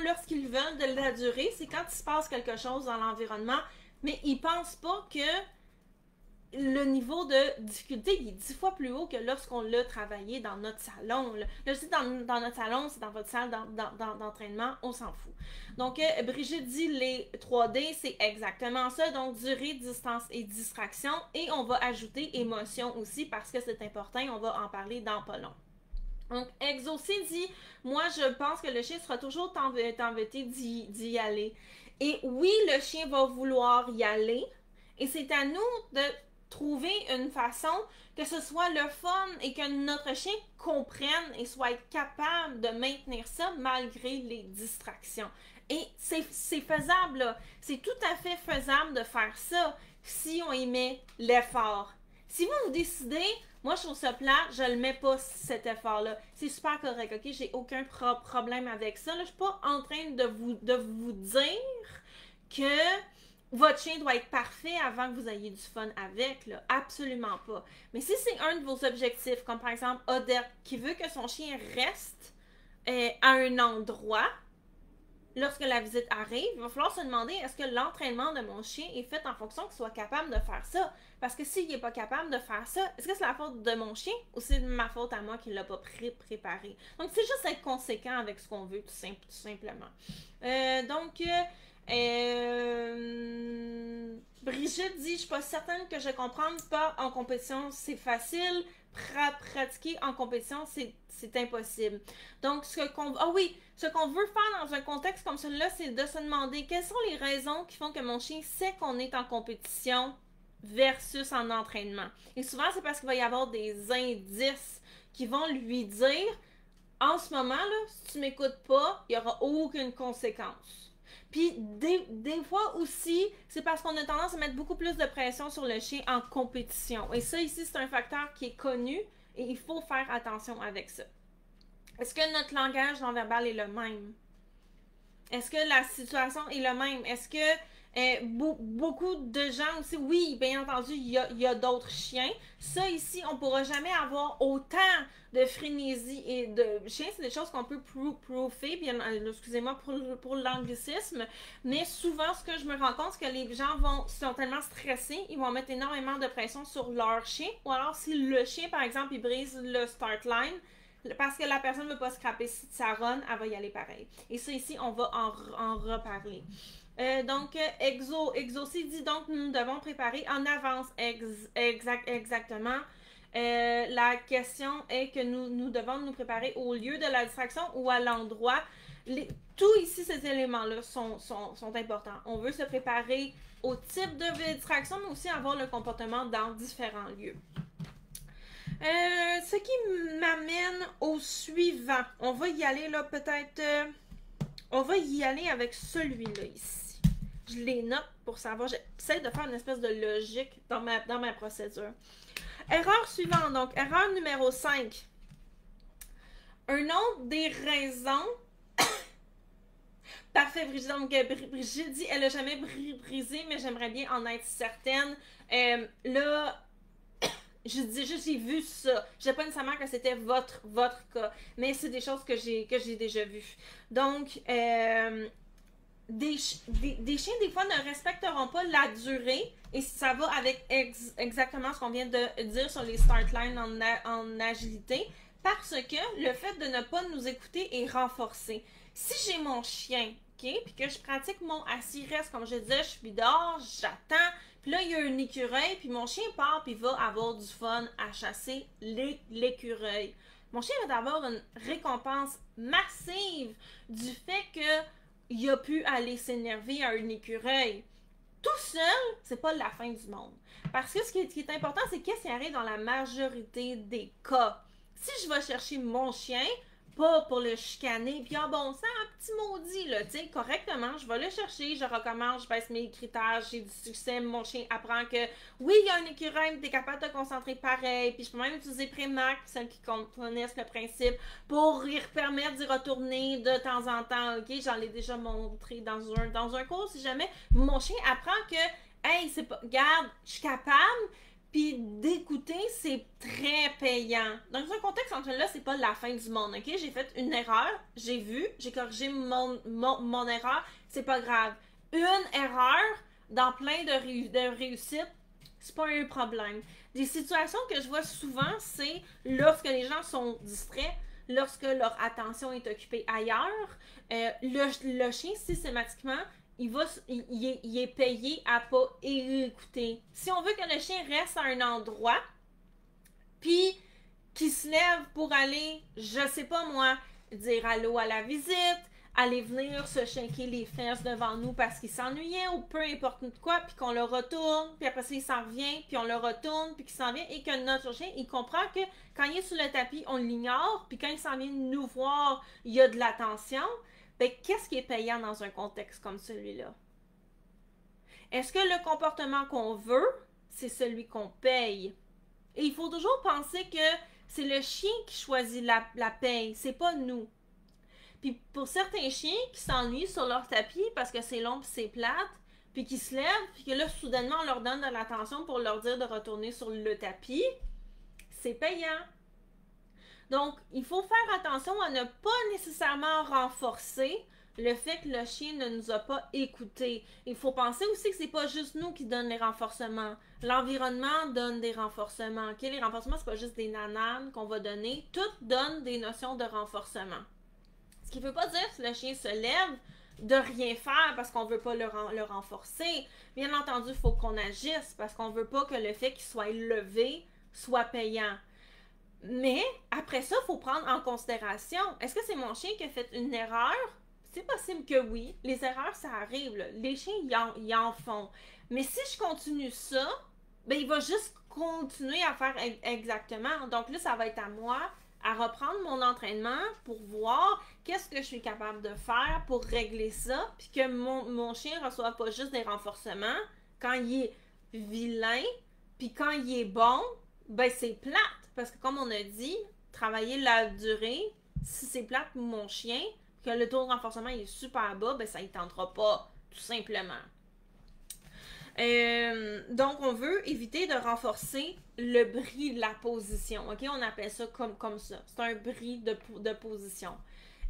Speaker 1: lorsqu'ils veulent de la durée, c'est quand il se passe quelque chose dans l'environnement, mais ils ne pensent pas que le niveau de difficulté il est 10 fois plus haut que lorsqu'on l'a travaillé dans notre salon. Là, je dis dans notre salon, c'est dans votre salle d'entraînement, on s'en fout. Donc, Brigitte dit les 3D, c'est exactement ça. Donc, durée, distance et distraction. Et on va ajouter émotion aussi parce que c'est important. On va en parler dans pas long. Donc, Exaucé dit, moi, je pense que le chien sera toujours embêté d'y aller. Et oui, le chien va vouloir y aller. Et c'est à nous de trouver une façon que ce soit le fun et que notre chien comprenne et soit capable de maintenir ça malgré les distractions. Et c'est faisable, là. C'est tout à fait faisable de faire ça si on y met l'effort. Si vous décidez, moi je trouve ça plat, je le mets pas cet effort-là. C'est super correct, ok? J'ai aucun problème avec ça. Là, je suis pas en train de vous dire que votre chien doit être parfait avant que vous ayez du fun avec, là. Absolument pas. Mais si c'est un de vos objectifs, comme par exemple Odette, qui veut que son chien reste à un endroit, lorsque la visite arrive, il va falloir se demander est-ce que l'entraînement de mon chien est fait en fonction qu'il soit capable de faire ça? Parce que s'il n'est pas capable de faire ça, est-ce que c'est la faute de mon chien ou c'est de ma faute à moi qui ne l'a pas préparé? Donc, c'est juste être conséquent avec ce qu'on veut, tout simplement. Brigitte dit, je suis pas certaine que je comprenne pas en compétition, c'est facile. Pratiquer en compétition, c'est impossible. Donc, ce qu'on veut faire dans un contexte comme celui-là, c'est de se demander quelles sont les raisons qui font que mon chien sait qu'on est en compétition versus en entraînement. Et souvent, c'est parce qu'il va y avoir des indices qui vont lui dire, en ce moment, là, si tu m'écoutes pas, il n'y aura aucune conséquence. Puis des fois aussi, c'est parce qu'on a tendance à mettre beaucoup plus de pression sur le chien en compétition. Et ça ici, c'est un facteur qui est connu et il faut faire attention avec ça. Est-ce que notre langage non verbal est le même? Est-ce que la situation est le même? Est-ce que beaucoup de gens aussi, oui, bien entendu, il y a d'autres chiens. Ça, ici, on ne pourra jamais avoir autant de frénésie et de chiens. C'est des choses qu'on peut proofer, bien, excusez-moi pour l'anglicisme, mais souvent, ce que je me rends compte, c'est que les gens sont tellement stressés, ils vont mettre énormément de pression sur leur chien, ou alors si le chien, par exemple, il brise le start line, parce que la personne ne veut pas scraper sa run, elle va y aller pareil. Et ça, ici, on va en reparler. Exaucé dit donc nous devons préparer en avance exactement. La question est que nous devons nous préparer au lieu de la distraction ou à l'endroit. Tout ici, ces éléments-là sont importants. On veut se préparer au type de distraction, mais aussi avoir le comportement dans différents lieux. Ce qui m'amène au suivant. On va y aller là peut-être... on va y aller avec celui-là ici. Je les note pour savoir. J'essaie de faire une espèce de logique dans ma procédure. Erreur suivante. Donc, erreur numéro 5. Un autre des raisons... Parfait, Brigitte. Donc, Brigitte dit, elle n'a jamais brisé, mais j'aimerais bien en être certaine. Là... Je dis juste, j'ai vu ça. Je ne sais pas nécessairement que c'était votre cas, mais c'est des choses que j'ai déjà vues. Donc, des chiens, des fois, ne respecteront pas la durée, et ça va avec exactement ce qu'on vient de dire sur les start lines en agilité, parce que le fait de ne pas nous écouter est renforcé. Si j'ai mon chien, OK, puis que je pratique mon assis-reste, comme je disais, je suis dehors, j'attends, puis là, il y a un écureuil, puis mon chien part, puis va avoir du fun à chasser l'écureuil. Mon chien va avoir une récompense massive du fait qu'il a pu aller s'énerver à un écureuil. Tout seul, c'est pas la fin du monde. Parce que ce qui est important, c'est qu'est-ce qui arrive dans la majorité des cas. Si je vais chercher mon chien, pas pour le chicaner, puis bon, c'est un petit maudit, là, tu sais, correctement, je vais le chercher, je recommence, je baisse mes critères, j'ai du succès, mon chien apprend que, oui, il y a un écureuil, mais t'es capable de te concentrer pareil, puis je peux même utiliser Prémac, celles qui connaissent le principe, pour lui permettre d'y retourner de temps en temps, ok, j'en ai déjà montré dans un cours, si jamais, mon chien apprend que, hey, c'est pas, regarde, je suis capable, puis d'écouter, c'est très payant. Dans un contexte comme celui-là, c'est pas la fin du monde, ok? J'ai fait une erreur, j'ai vu, j'ai corrigé mon erreur, c'est pas grave. Une erreur dans plein de réussites, c'est pas un problème. Des situations que je vois souvent, c'est lorsque les gens sont distraits, lorsque leur attention est occupée ailleurs, le chien, systématiquement, il est payé à pas écouter. Si on veut que le chien reste à un endroit, puis qu'il se lève pour aller, je sais pas moi, dire allô à la visite, aller venir se shinker les fesses devant nous parce qu'il s'ennuyait ou peu importe quoi, puis qu'on le retourne, puis après ça il s'en revient, puis on le retourne, puis qu'il s'en vient, et que notre chien, il comprend que quand il est sur le tapis, on l'ignore, puis quand il s'en vient nous voir, il y a de l'attention. Ben, qu'est-ce qui est payant dans un contexte comme celui-là? Est-ce que le comportement qu'on veut, c'est celui qu'on paye? Et il faut toujours penser que c'est le chien qui choisit la paye, c'est pas nous. Puis pour certains chiens qui s'ennuient sur leur tapis parce que c'est long et c'est plate, puis qui se lèvent, puis que là, soudainement, on leur donne de l'attention pour leur dire de retourner sur le tapis, c'est payant. Donc, il faut faire attention à ne pas nécessairement renforcer le fait que le chien ne nous a pas écoutés. Il faut penser aussi que c'est pas juste nous qui donnent les renforcements. L'environnement donne des renforcements. Okay? Les renforcements, c'est pas juste des nananes qu'on va donner. Tout donne des notions de renforcement. Ce qui veut pas dire que le chien se lève de rien faire parce qu'on veut pas le renforcer. Bien entendu, il faut qu'on agisse parce qu'on veut pas que le fait qu'il soit levé soit payant. Mais après ça, il faut prendre en considération, est-ce que c'est mon chien qui a fait une erreur? C'est possible que oui. Les erreurs, ça arrive. Là. Les chiens, ils en font. Mais si je continue ça, ben il va juste continuer à faire exactement. Donc là, ça va être à moi à reprendre mon entraînement pour voir qu'est-ce que je suis capable de faire pour régler ça, puis que mon chien ne reçoive pas juste des renforcements quand il est vilain, puis quand il est bon, ben c'est plate. Parce que comme on a dit, travailler la durée, si c'est plate pour mon chien, que le taux de renforcement est super bas, ben ça ne tentera pas, tout simplement. Donc, on veut éviter de renforcer le bris de la position. OK? On appelle ça comme ça. C'est un bris de position.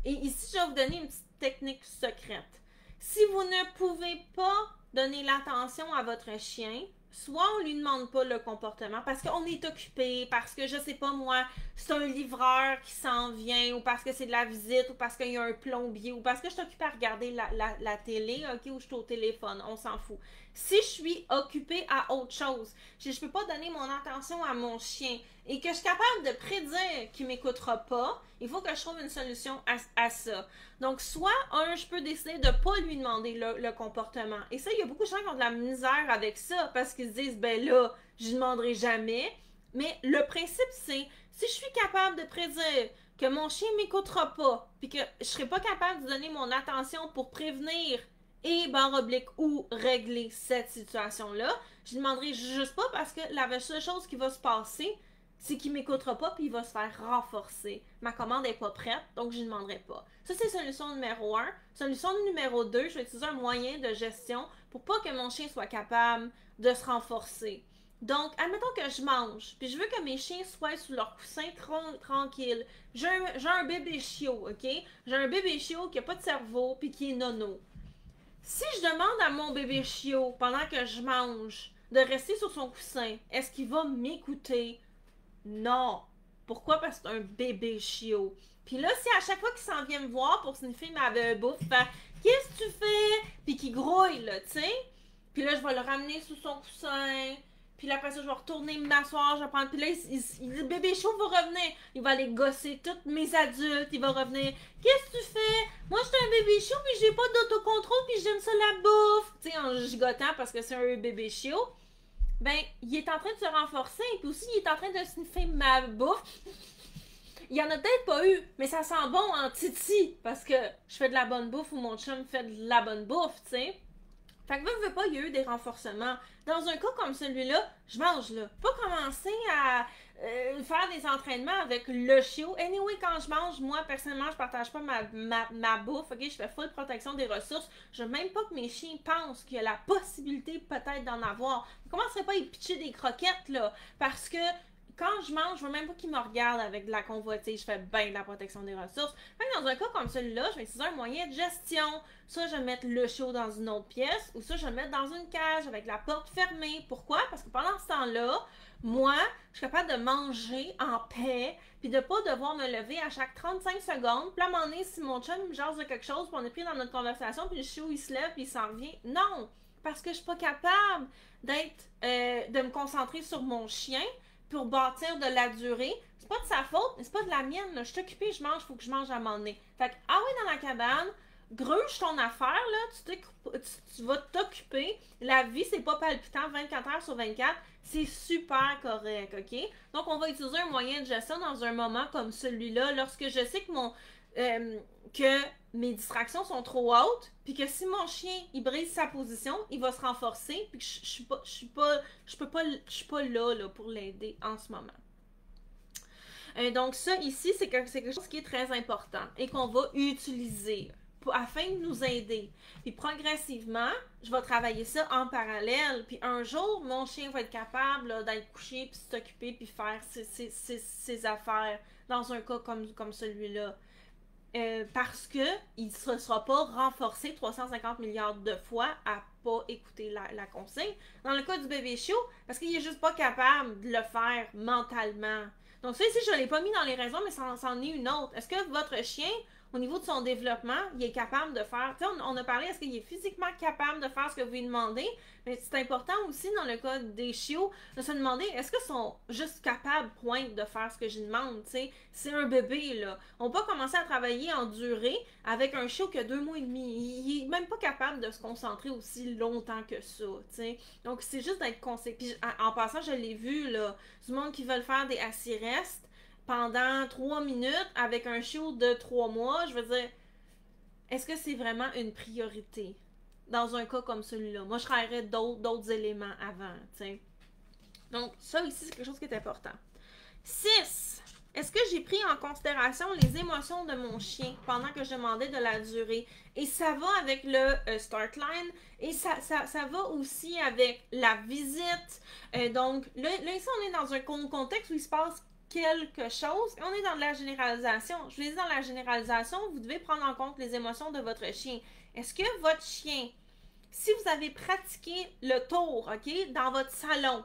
Speaker 1: Et ici, je vais vous donner une petite technique secrète. Si vous ne pouvez pas donner l'attention à votre chien, soit on lui demande pas le comportement parce qu'on est occupé, parce que je sais pas moi, c'est un livreur qui s'en vient, ou parce que c'est de la visite, ou parce qu'il y a un plombier, ou parce que je suis occupée à regarder la télé, ok, ou je suis au téléphone, on s'en fout. Si je suis occupée à autre chose, je peux pas donner mon attention à mon chien et que je suis capable de prédire qu'il m'écoutera pas, il faut que je trouve une solution à ça. Donc, soit, je peux décider de pas lui demander le comportement. Et ça, il y a beaucoup de gens qui ont de la misère avec ça parce qu'ils se disent, ben là, je ne demanderai jamais. Mais le principe, c'est, si je suis capable de prédire que mon chien m'écoutera pas, puis que je serai pas capable de donner mon attention pour prévenir et barre oblique ou régler cette situation-là, je ne demanderai juste pas parce que la seule chose qui va se passer, c'est qu'il m'écoutera pas puis il va se faire renforcer. Ma commande n'est pas prête, donc je ne demanderai pas. Ça, c'est solution numéro 1. Solution numéro 2, je vais utiliser un moyen de gestion pour pas que mon chien soit capable de se renforcer. Donc, admettons que je mange, puis je veux que mes chiens soient sous leur coussin tranquille. J'ai un bébé chiot, ok? J'ai un bébé chiot qui n'a pas de cerveau puis qui est nono. Si je demande à mon bébé chiot, pendant que je mange, de rester sur son coussin, est-ce qu'il va m'écouter? Non. Pourquoi? Parce que c'est un bébé chiot. Puis là, si à chaque fois qu'il s'en vient me voir pour sniffer ma bouffe, fait « Qu'est-ce que tu fais? » Puis qu'il grouille, là, tu sais. Puis là, je vais le ramener sous son coussin. Puis là, après ça, je vais retourner m'asseoir, je vais prendre... Puis là, le bébé chaud va revenir. Il va aller gosser tous mes adultes. Il va revenir. « Qu'est-ce que tu fais? Moi, je suis un bébé chaud, puis j'ai pas d'autocontrôle, puis j'aime ça la bouffe. » Tu sais, en gigotant parce que c'est un bébé chiot. Ben, il est en train de se renforcer, puis aussi, il est en train de sniffer ma bouffe. Il y en a peut-être pas eu, mais ça sent bon en titi, parce que je fais de la bonne bouffe ou mon chum fait de la bonne bouffe, tu sais. Fait que veux pas, il y a eu des renforcements. Dans un cas comme celui-là, je mange là. Pas commencer à faire des entraînements avec le chiot. Anyway, quand je mange, moi, personnellement, je partage pas ma bouffe. Ok, je fais full protection des ressources. Je veux même pas que mes chiens pensent qu'il y a la possibilité peut-être d'en avoir. Je commencerai pas à y pitcher des croquettes, là. Parce que quand je mange, je veux même pas qu'ils me regardent avec de la convoitise. Je fais bien de la protection des ressources. Fait que dans un cas comme celui-là, je vais utiliser un moyen de gestion. Soit je vais mettre le chiot dans une autre pièce, ou soit je vais le mettre dans une cage avec la porte fermée. Pourquoi? Parce que pendant ce temps-là, moi, je suis capable de manger en paix, puis de pas devoir me lever à chaque 35 secondes. Puis à un moment donné, si mon chum me jase de quelque chose, puis on est pris dans notre conversation, puis le chiot il se lève, puis il s'en revient. Non! Parce que je suis pas capable de me concentrer sur mon chien pour bâtir de la durée. C'est pas de sa faute, mais c'est pas de la mienne. Là. Je suis occupée, je mange, faut que je mange à un moment donné. Fait que, ah oui, dans la cabane, gruge ton affaire, là, tu vas t'occuper. La vie, c'est pas palpitant 24 heures sur 24. C'est super correct, OK? Donc, on va utiliser un moyen de gestion dans un moment comme celui-là, lorsque je sais que mes distractions sont trop hautes, puis que si mon chien, il brise sa position, il va se renforcer, puis que je suis pas là pour l'aider en ce moment. Donc ça, ici, c'est quelque chose qui est très important et qu'on va utiliser afin de nous aider. Puis progressivement, je vais travailler ça en parallèle. Puis un jour, mon chien va être capable d'être couché, puis s'occuper, puis faire ses affaires dans un cas comme celui-là. parce que il ne sera pas renforcé 350 milliards de fois à pas écouter la consigne. Dans le cas du bébé chiot, parce qu'il est juste pas capable de le faire mentalement. Donc ça ici, je ne l'ai pas mis dans les raisons, mais c'en est une autre. Est-ce que votre chien, au niveau de son développement, il est capable de faire... Tu sais, on a parlé, est-ce qu'il est physiquement capable de faire ce que vous lui demandez? Mais c'est important aussi, dans le cas des chiots, de se demander, est-ce qu'ils sont juste capables, point, de faire ce que je demande, tu sais? C'est un bébé, là. On peut pas commencer à travailler en durée avec un chiot qui a 2 mois et demi. Il est même pas capable de se concentrer aussi longtemps que ça, tu sais? Donc, c'est juste d'être conseillé. Puis, en passant, je l'ai vu, là, du monde qui veulent faire des assis-restes pendant 3 minutes avec un chiot de 3 mois, je veux dire, est-ce que c'est vraiment une priorité dans un cas comme celui-là? Moi, je travaillerais d'autres éléments avant, tu sais. Donc, ça ici, c'est quelque chose qui est important. 6. Est-ce que j'ai pris en considération les émotions de mon chien pendant que je demandais de la durée? Et ça va avec le start line et ça va aussi avec la visite. Donc, là, ici, on est dans un contexte où il se passe quelque chose. On est dans de la généralisation. Je vous l'ai dit, dans la généralisation, vous devez prendre en compte les émotions de votre chien. Est-ce que votre chien, si vous avez pratiqué le tour, OK, dans votre salon,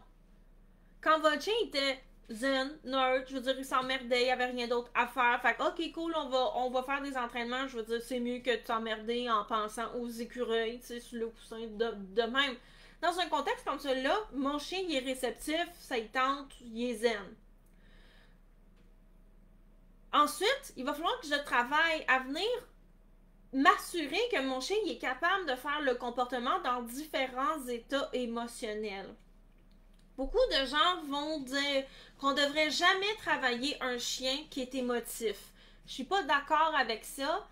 Speaker 1: quand votre chien était zen, nerd, je veux dire, il s'emmerdait, il n'y avait rien d'autre à faire, fait que, OK, cool, on va faire des entraînements, je veux dire, c'est mieux que de t'emmerder en pensant aux écureuils, tu sais, sur le coussin, de même. Dans un contexte comme celui-là, mon chien, il est réceptif, ça y tente, il est zen. Ensuite, il va falloir que je travaille à venir m'assurer que mon chien est capable de faire le comportement dans différents états émotionnels. Beaucoup de gens vont dire qu'on ne devrait jamais travailler un chien qui est émotif. Je ne suis pas d'accord avec ça,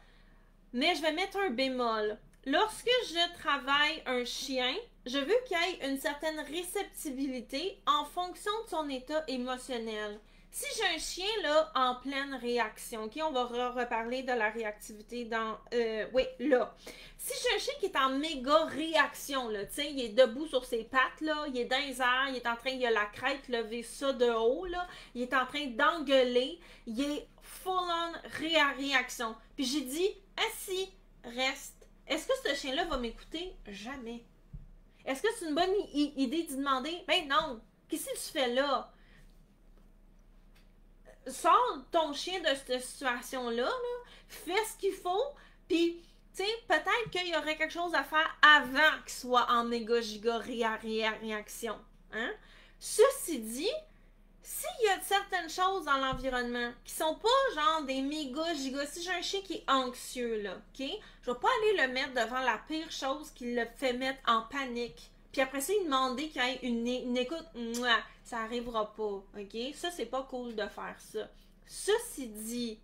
Speaker 1: mais je vais mettre un bémol. Lorsque je travaille un chien, je veux qu'il ait une certaine réceptibilité en fonction de son état émotionnel. Si j'ai un chien là en pleine réaction, ok, on va reparler de la réactivité dans, oui, là. Si j'ai un chien qui est en méga réaction, là, tu sais, il est debout sur ses pattes, là, il est dans les airs, il est en train, il a la crête levée ça de haut, là, il est en train d'engueuler, il est full-on réaction. Puis j'ai dit, assis, reste. Est-ce que ce chien-là va m'écouter? Jamais. Est-ce que c'est une bonne idée d'y demander? Ben non. Qu'est-ce que tu fais là? Sors ton chien de cette situation-là, là, fais ce qu'il faut, puis, tu sais, peut-être qu'il y aurait quelque chose à faire avant qu'il soit en méga giga réaction. Hein? Ceci dit, s'il y a certaines choses dans l'environnement qui sont pas genre des méga giga, si j'ai un chien qui est anxieux, là, ok, je vais pas aller le mettre devant la pire chose qui le fait mettre en panique. Puis après ça, il demander qu'il y ait une écoute, ça arrivera pas, ok? Ça, c'est pas cool de faire ça. Ceci dit,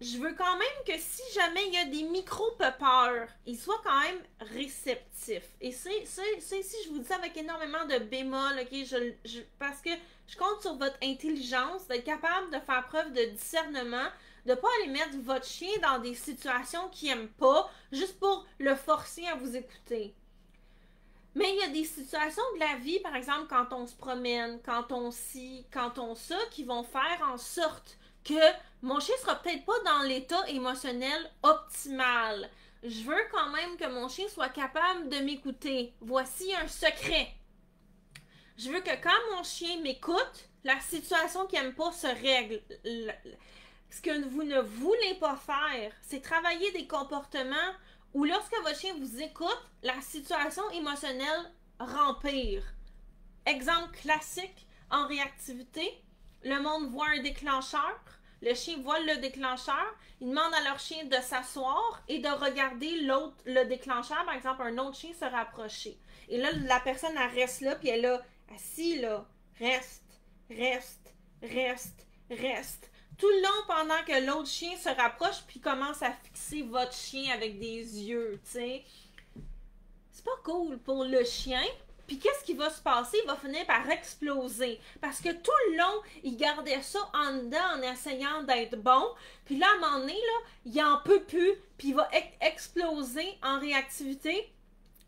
Speaker 1: je veux quand même que si jamais il y a des micro-peurs, il soit quand même réceptif. Et c'est ici, je vous dis ça avec énormément de bémol, ok? Parce que je compte sur votre intelligence, d'être capable de faire preuve de discernement, de ne pas aller mettre votre chien dans des situations qu'il n'aime pas, juste pour le forcer à vous écouter. Mais il y a des situations de la vie, par exemple, quand on se promène, quand on ci, quand on ça, qui vont faire en sorte que mon chien sera peut-être pas dans l'état émotionnel optimal. Je veux quand même que mon chien soit capable de m'écouter. Voici un secret. Je veux que quand mon chien m'écoute, la situation qu'il n'aime pas se règle. Ce que vous ne voulez pas faire, c'est travailler des comportements où lorsque votre chien vous écoute, la situation émotionnelle rempire. Exemple classique en réactivité, le monde voit un déclencheur, le chien voit le déclencheur, il demande à leur chien de s'asseoir et de regarder le déclencheur, par exemple un autre chien se rapprocher. Et là, la personne elle reste là, puis elle est là, assis là, reste, reste, reste, reste. Tout le long pendant que l'autre chien se rapproche puis commence à fixer votre chien avec des yeux, tu sais. C'est pas cool pour le chien. Puis qu'est-ce qui va se passer? Il va finir par exploser. Parce que tout le long, il gardait ça en dedans en essayant d'être bon. Puis là, à un moment donné, là, il en peut plus. Puis il va exploser en réactivité.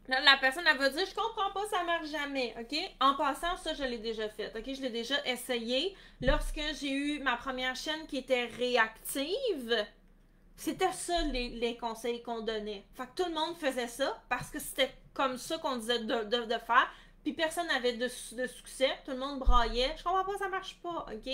Speaker 1: Là, la personne, elle va dire, je comprends pas, ça marche jamais, ok? En passant, ça, je l'ai déjà fait, ok? Je l'ai déjà essayé lorsque j'ai eu ma première chienne qui était réactive. C'était ça les conseils qu'on donnait. Fait que tout le monde faisait ça parce que c'était comme ça qu'on disait de faire. Puis personne n'avait de succès. Tout le monde braillait. Je comprends pas, ça marche pas, ok?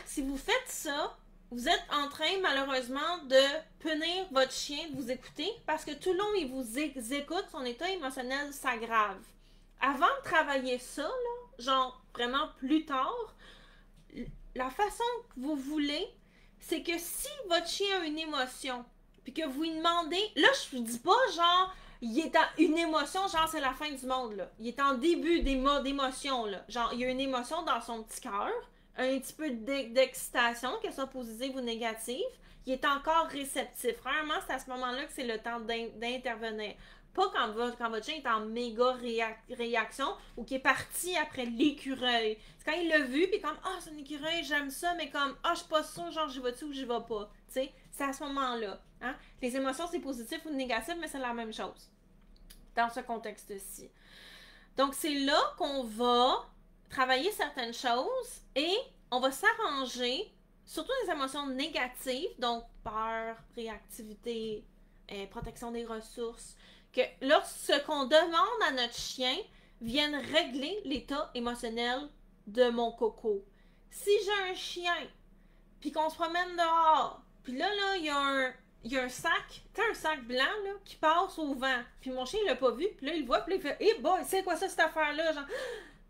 Speaker 1: Si vous faites ça, vous êtes en train malheureusement de punir votre chien de vous écouter parce que tout le long il vous écoute, son état émotionnel s'aggrave. Avant de travailler ça, là, genre vraiment plus tard, la façon que vous voulez, c'est que si votre chien a une émotion, puis que vous lui demandez, là je vous dis pas genre, il est en une émotion, genre c'est la fin du monde là. Il est en début d'émotion là. Genre il y a une émotion dans son petit cœur, un petit peu d'excitation, qu'elle soit positive ou négative. Il est encore réceptif. Rarement c'est à ce moment-là que c'est le temps d'intervenir. Pas quand votre chien est en méga réaction ou qu'il est parti après l'écureuil. C'est quand il l'a vu, puis comme « Ah, c'est un écureuil, j'aime ça », mais comme « Ah, je suis pas sûre, genre j'y vais-tu ou j'y vais pas ». Tu sais, c'est à ce moment-là. Hein? Les émotions, c'est positif ou négatif, mais c'est la même chose dans ce contexte-ci. Donc, c'est là qu'on va travailler certaines choses et on va s'arranger, surtout les émotions négatives, donc peur, réactivité, protection des ressources, que lorsque qu'on demande à notre chien vienne régler l'état émotionnel de mon coco. Si j'ai un chien, puis qu'on se promène dehors, puis là, il y a un sac, tu sais, un sac blanc, là, qui passe au vent, puis mon chien, il l'a pas vu, puis là, il le voit, puis là, il fait « Eh boy, c'est quoi ça, cette affaire-là? » genre.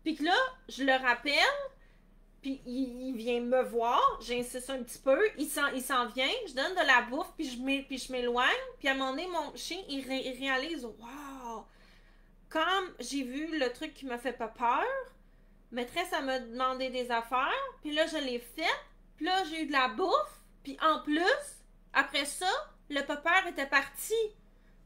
Speaker 1: Puis que là, je le rappelle, puis il vient me voir, j'insiste un petit peu, il s'en vient, je donne de la bouffe, puis je m'éloigne, puis à un moment donné, mon chien, il réalise « Wow! Comme j'ai vu le truc qui m'a fait pas peur, maîtresse, elle m'a demandé des affaires, puis là, je l'ai fait, puis là, j'ai eu de la bouffe, puis en plus, après ça, le pas peur était parti.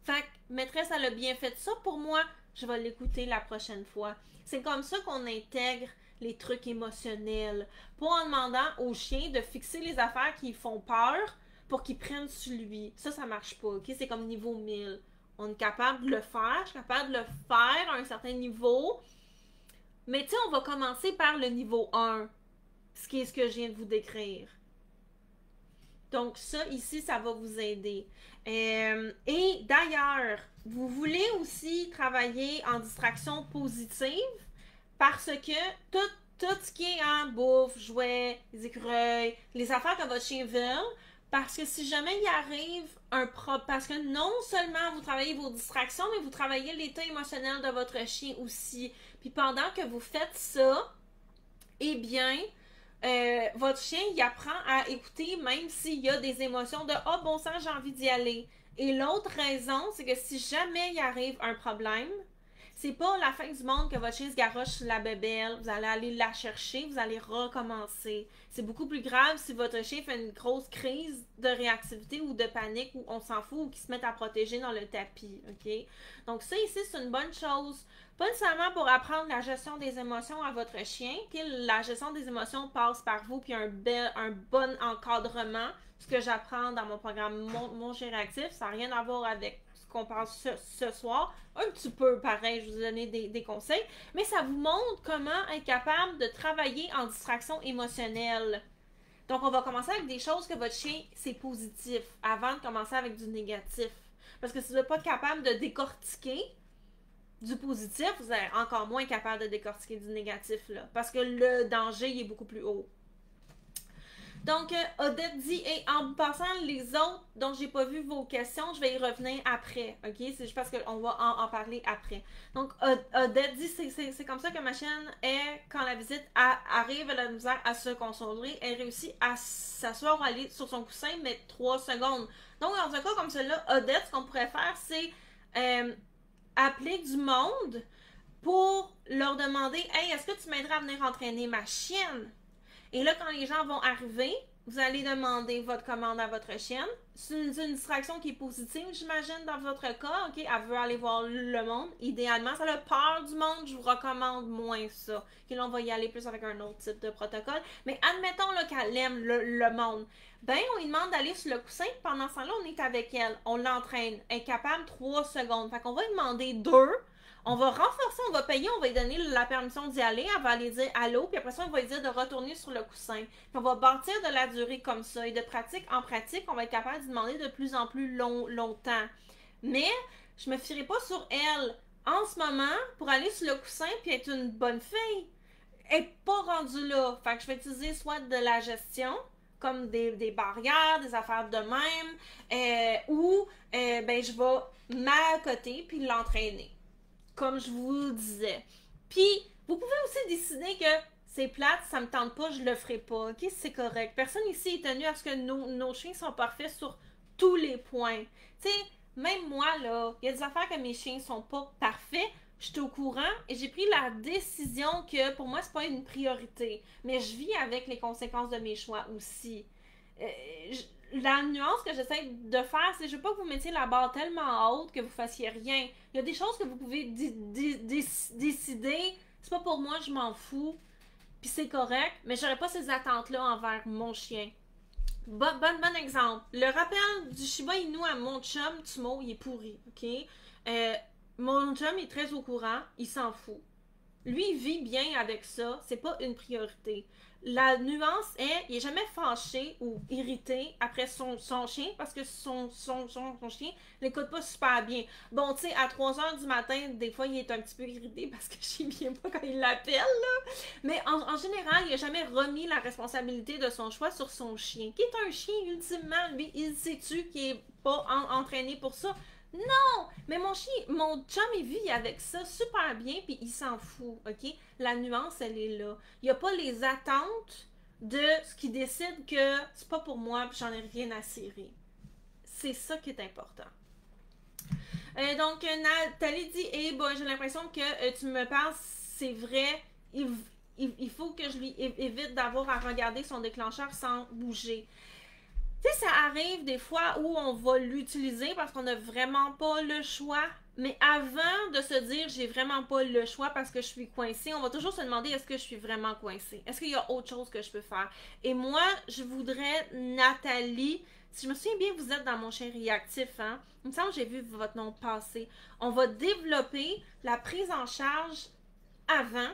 Speaker 1: Fait que maîtresse, elle a bien fait ça pour moi, je vais l'écouter la prochaine fois. » C'est comme ça qu'on intègre les trucs émotionnels. Pas en demandant au chien de fixer les affaires qui font peur pour qu'il prenne sur lui. Ça marche pas, ok? C'est comme niveau 1000. On est capable de le faire, je suis capable de le faire à un certain niveau. Mais tu sais, on va commencer par le niveau 1, ce qui est ce que je viens de vous décrire. Donc ça, ici, ça va vous aider. Et d'ailleurs, vous voulez aussi travailler en distraction positive parce que tout ce qui est en bouffe, jouets, les écureuils, les affaires que votre chien veut, parce que si jamais il arrive un problème, parce que non seulement vous travaillez vos distractions, mais vous travaillez l'état émotionnel de votre chien aussi. Puis pendant que vous faites ça, eh bien, votre chien, il apprend à écouter même s'il y a des émotions de « Ah, bon sang, j'ai envie d'y aller ». Et l'autre raison, c'est que si jamais il arrive un problème, c'est pas la fin du monde que votre chien se garoche sur la bébelle, vous allez aller la chercher, vous allez recommencer. C'est beaucoup plus grave si votre chien fait une grosse crise de réactivité ou de panique ou on s'en fout ou qu'il se met à protéger dans le tapis, ok? Donc ça ici, c'est une bonne chose. Pas nécessairement pour apprendre la gestion des émotions à votre chien, que la gestion des émotions passe par vous, puis un bon encadrement. Ce que j'apprends dans mon programme Mon Chien Réactif, ça n'a rien à voir avec ce qu'on parle ce soir. Un petit peu pareil, je vous ai donné des conseils, mais ça vous montre comment être capable de travailler en distraction émotionnelle. Donc, on va commencer avec des choses que votre chien, c'est positif, avant de commencer avec du négatif. Parce que si vous n'êtes pas capable de décortiquer du positif, vous êtes encore moins capable de décortiquer du négatif, là. Parce que le danger, il est beaucoup plus haut. Donc, Odette dit, et en passant les autres dont j'ai pas vu vos questions, je vais y revenir après, ok? C'est juste parce qu'on va en parler après. Donc, Odette dit, c'est comme ça que ma chienne est, quand la visite arrive, elle a la misère à se concentrer, elle réussit à s'asseoir ou aller sur son coussin, mais 3 secondes. Donc, dans un cas comme celui-là, Odette, ce qu'on pourrait faire, c'est appeler du monde pour leur demander, hey, est-ce que tu m'aiderais à venir entraîner ma chienne? Et là, quand les gens vont arriver, vous allez demander votre commande à votre chienne. C'est une distraction qui est positive, j'imagine, dans votre cas. Ok, elle veut aller voir le monde. Idéalement, ça a peur du monde, je vous recommande moins ça. Okay, là, on va y aller plus avec un autre type de protocole. Mais admettons là, qu'elle aime le monde. Ben, on lui demande d'aller sur le coussin. Pendant ce temps-là, on est avec elle. On l'entraîne. Elle est capable 3 secondes. Fait qu'on va lui demander 2. On va renforcer, on va payer, on va lui donner la permission d'y aller, elle va aller dire allô, puis après ça, on va lui dire de retourner sur le coussin. Puis on va bâtir de la durée comme ça. Et de pratique en pratique, on va être capable de demander de plus en plus longtemps. Mais je me fierai pas sur elle en ce moment pour aller sur le coussin puis être une bonne fille. Elle n'est pas rendue là. Fait que je vais utiliser soit de la gestion, comme des barrières, des affaires de même, ou ben, je vais m'accoter puis l'entraîner, comme je vous disais. Puis, vous pouvez aussi décider que c'est plate, ça me tente pas, je le ferai pas. Ok, c'est correct. Personne ici est tenu à ce que nos chiens sont parfaits sur tous les points. Tu sais, même moi, là, il y a des affaires que mes chiens sont pas parfaits. J'étais au courant et j'ai pris la décision que pour moi, c'est pas une priorité. Mais je vis avec les conséquences de mes choix aussi. La nuance que j'essaie de faire, c'est je veux pas que vous mettiez la barre tellement haute que vous fassiez rien. Il y a des choses que vous pouvez décider. C'est pas pour moi, je m'en fous. Puis c'est correct, mais j'aurais pas ces attentes-là envers mon chien. Bon exemple. Le rappel du Shiba Inu à mon chum, Tumo, il est pourri, ok? Mon chum est très au courant, il s'en fout. Lui, il vit bien avec ça, c'est pas une priorité. La nuance est, il est jamais fâché ou irrité après son chien parce que son chien l'écoute pas super bien. Bon, tu sais, à 3 heures du matin, des fois, il est un petit peu irrité parce que je ne viens pas quand il l'appelle, là. Mais en général, il a jamais remis la responsabilité de son choix sur son chien, qui est un chien, ultimement. Lui, il sait-tu qu'il est pas entraîné pour ça? Non! Mais mon chum, il vit avec ça super bien, puis il s'en fout, ok? La nuance, elle est là. Il n'y a pas les attentes de ce qui décide que c'est pas pour moi, puis j'en ai rien à cirer. C'est ça qui est important. Donc, Nathalie dit, j'ai l'impression que tu me parles, c'est vrai, il faut que je lui évite d'avoir à regarder son déclencheur sans bouger. Tu sais, ça arrive des fois où on va l'utiliser parce qu'on n'a vraiment pas le choix. Mais avant de se dire j'ai vraiment pas le choix parce que je suis coincée, on va toujours se demander est-ce que je suis vraiment coincée? Est-ce qu'il y a autre chose que je peux faire? Et moi, je voudrais, Nathalie, si je me souviens bien, vous êtes dans mon chien réactif, hein? Il me semble que j'ai vu votre nom passer. On va développer la prise en charge avant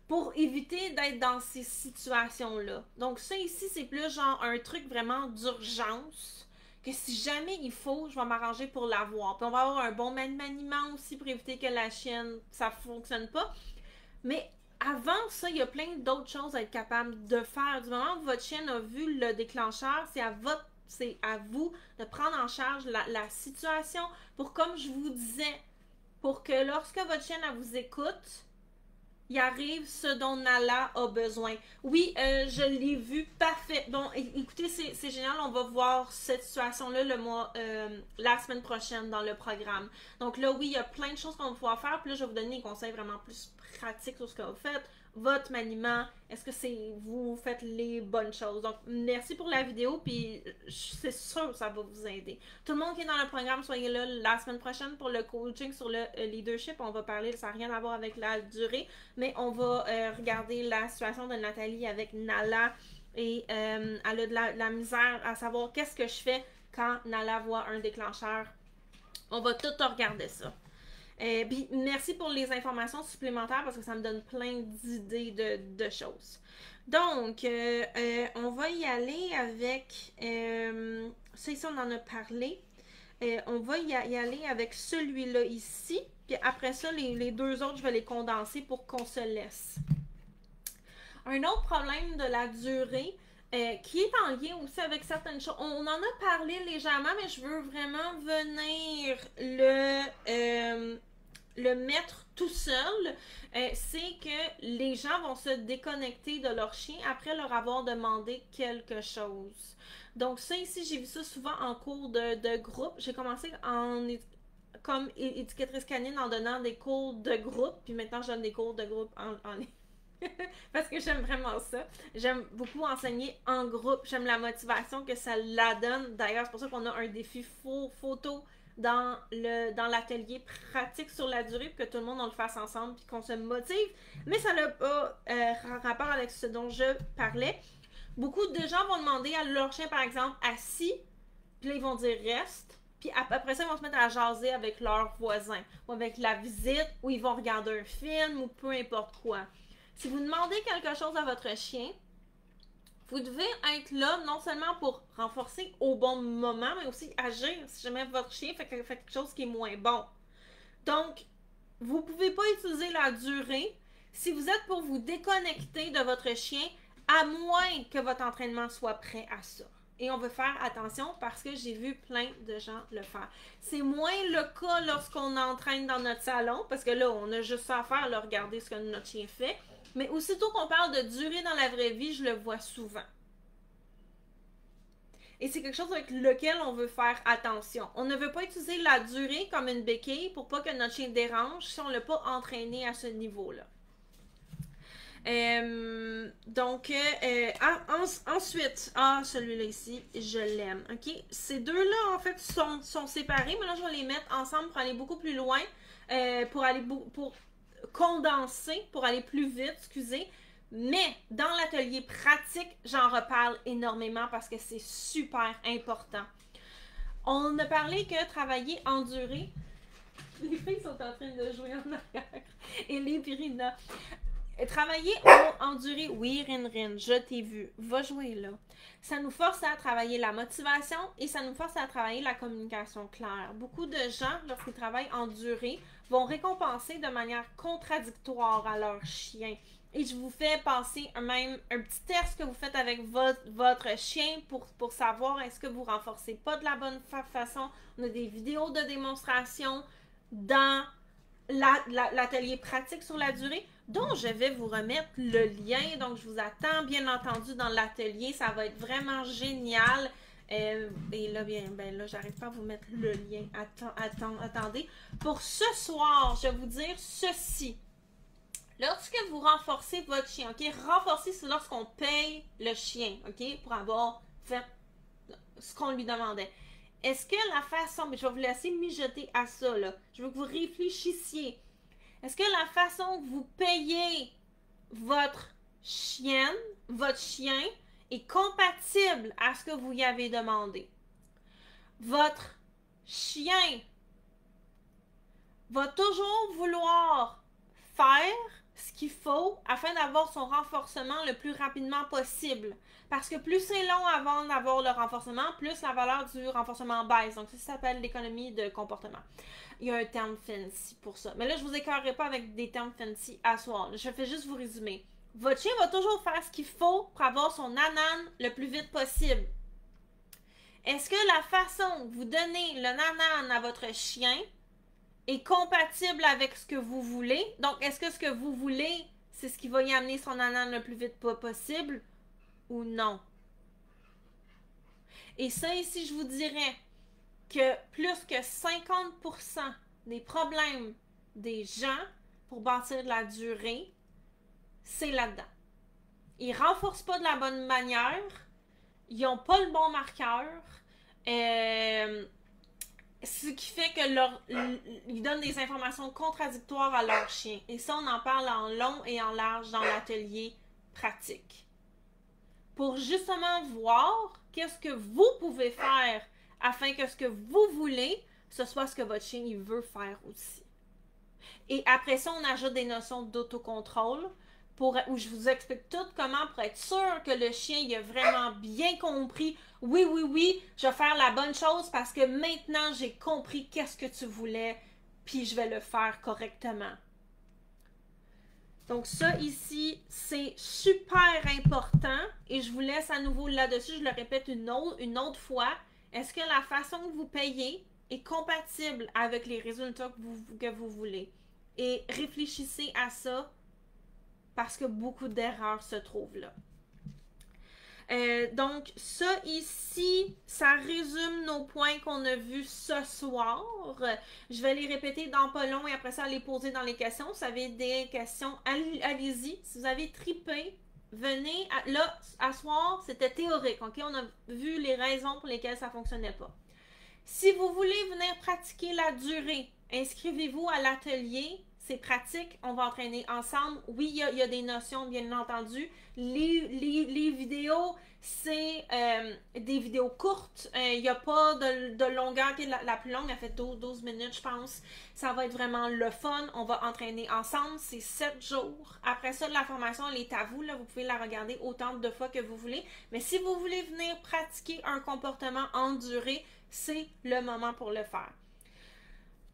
Speaker 1: pour éviter d'être dans ces situations-là. Donc ça ici, c'est plus genre un truc vraiment d'urgence, que si jamais il faut, je vais m'arranger pour l'avoir. Puis on va avoir un bon maniement aussi pour éviter que la chienne, ça fonctionne pas. Mais avant ça, il y a plein d'autres choses à être capable de faire. Du moment où votre chienne a vu le déclencheur, c'est à vous de prendre en charge la situation pour, comme je vous disais, pour que lorsque votre chienne elle vous écoute, il arrive ce dont Nala a besoin. Oui, je l'ai vu, parfait. Bon, écoutez, c'est génial, on va voir cette situation-là la semaine prochaine dans le programme. Donc là, oui, il y a plein de choses qu'on va pouvoir faire, puis là, je vais vous donner des conseils vraiment plus pratiques sur ce que vous faites. Votre maniement, est-ce que vous faites les bonnes choses? Donc, merci pour la vidéo, puis c'est sûr que ça va vous aider. Tout le monde qui est dans le programme, soyez là la semaine prochaine pour le coaching sur le leadership. On va parler, ça n'a rien à voir avec la durée, mais on va regarder la situation de Nathalie avec Nala et elle a de la misère à savoir qu'est-ce que je fais quand Nala voit un déclencheur. On va tout regarder ça. Puis merci pour les informations supplémentaires parce que ça me donne plein d'idées de choses. Donc, on va y aller avec ça ici, on en a parlé. On va y aller avec celui-là ici. Puis après ça, les deux autres, je vais les condenser pour qu'on se laisse. Un autre problème de la durée, qui est en lien aussi avec certaines choses. On en a parlé légèrement, mais je veux vraiment venir le mettre tout seul. C'est que les gens vont se déconnecter de leur chien après leur avoir demandé quelque chose. Donc ça ici, j'ai vu ça souvent en cours de groupe. J'ai commencé comme éducatrice canine en donnant des cours de groupe, puis maintenant je donne des cours de groupe en ligne. Parce que j'aime vraiment ça. J'aime beaucoup enseigner en groupe. J'aime la motivation que ça la donne. D'ailleurs, c'est pour ça qu'on a un défi photo dans l'atelier pratique sur la durée, pour que tout le monde on le fasse ensemble puis qu'on se motive. Mais ça n'a pas rapport avec ce dont je parlais. Beaucoup de gens vont demander à leur chien, par exemple, assis, puis là, ils vont dire reste. Puis après ça, ils vont se mettre à jaser avec leurs voisins, ou avec la visite, ou ils vont regarder un film, ou peu importe quoi. Si vous demandez quelque chose à votre chien, vous devez être là non seulement pour renforcer au bon moment, mais aussi agir si jamais votre chien fait quelque chose qui est moins bon. Donc, vous ne pouvez pas utiliser la durée si vous êtes pour vous déconnecter de votre chien, à moins que votre entraînement soit prêt à ça. Et on veut faire attention parce que j'ai vu plein de gens le faire. C'est moins le cas lorsqu'on entraîne dans notre salon, parce que là, on a juste ça à faire, là, regarder ce que notre chien fait. Mais aussitôt qu'on parle de durée dans la vraie vie, je le vois souvent. Et c'est quelque chose avec lequel on veut faire attention. On ne veut pas utiliser la durée comme une béquille pour pas que notre chien dérange si on ne l'a pas entraîné à ce niveau-là. Ensuite, celui-là ici, je l'aime, ok? Ces deux-là, en fait, sont séparés, mais là, je vais les mettre ensemble pour aller beaucoup plus loin, pour condenser, pour aller plus vite, excusez. Mais dans l'atelier pratique, j'en reparle énormément parce que c'est super important. On a parlé que travailler en durée, les filles sont en train de jouer en arrière, et les Pirina. Travailler en durée, oui, Rin, je t'ai vu, va jouer là. Ça nous force à travailler la motivation et ça nous force à travailler la communication claire. Beaucoup de gens, lorsqu'ils travaillent en durée, vont récompenser de manière contradictoire à leur chien. Et je vous fais passer même un petit test que vous faites avec votre chien pour savoir est-ce que vous renforcez pas de la bonne façon. On a des vidéos de démonstration dans l'atelier pratique sur la durée, dont je vais vous remettre le lien. Donc, je vous attends, bien entendu, dans l'atelier. Ça va être vraiment génial. Et là, là, j'arrive pas à vous mettre le lien. Attendez. Pour ce soir, je vais vous dire ceci. Lorsque vous renforcez votre chien, OK? Renforcer, c'est lorsqu'on paye le chien, OK? Pour avoir fait ce qu'on lui demandait. Est-ce que la façon, mais je vais vous laisser mijoter à ça, là. Je veux que vous réfléchissiez. Est-ce que la façon que vous payez votre chien est compatible à ce que vous y avez demandé? Votre chien va toujours vouloir faire ce qu'il faut afin d'avoir son renforcement le plus rapidement possible. Parce que plus c'est long avant d'avoir le renforcement, plus la valeur du renforcement baisse. Donc, ça s'appelle l'économie de comportement. Il y a un terme fancy pour ça. Mais là, je ne vous écœurerai pas avec des termes fancy à soir. Je fais juste vous résumer. Votre chien va toujours faire ce qu'il faut pour avoir son nanan le plus vite possible. Est-ce que la façon que vous donnez le nanan à votre chien est compatible avec ce que vous voulez? Donc, est-ce que ce que vous voulez, c'est ce qui va y amener son nanan le plus vite possible ou non? Et ça, ici, je vous dirais que plus que 50% des problèmes des gens pour bâtir de la durée, c'est là-dedans. Ils ne renforcent pas de la bonne manière, ils n'ont pas le bon marqueur, ce qui fait que ils donnent des informations contradictoires à leur chien. Et ça, on en parle en long et en large dans l'atelier pratique. Pour justement voir qu'est-ce que vous pouvez faire afin que ce que vous voulez, ce soit ce que votre chien il veut faire aussi. Et après ça, on ajoute des notions d'autocontrôle où je vous explique tout comment pour être sûr que le chien il a vraiment bien compris. Oui, je vais faire la bonne chose parce que maintenant j'ai compris qu'est-ce que tu voulais, puis je vais le faire correctement. Donc ça ici, c'est super important et je vous laisse à nouveau là-dessus, je le répète une autre fois. Est-ce que la façon que vous payez est compatible avec les résultats que vous voulez? Et réfléchissez à ça parce que beaucoup d'erreurs se trouvent là. Donc, ça ici, ça résume nos points qu'on a vus ce soir. Je vais les répéter dans pas long et après ça, les poser dans les questions. Si vous avez des questions, allez-y. Si vous avez trippé, venez. Là, à soir, c'était théorique. OK? On a vu les raisons pour lesquelles ça ne fonctionnait pas. Si vous voulez venir pratiquer la durée, inscrivez-vous à l'atelier. c'est pratique, on va entraîner ensemble. Oui, il y a des notions, bien entendu. Les vidéos, c'est des vidéos courtes. Il n'y a pas de longueur. La plus longue, elle fait 12 minutes, je pense. Ça va être vraiment le fun. On va entraîner ensemble. C'est 7 jours. Après ça, la formation, elle est à vous. Là. Vous pouvez la regarder autant de fois que vous voulez. Mais si vous voulez venir pratiquer un comportement en durée, c'est le moment pour le faire.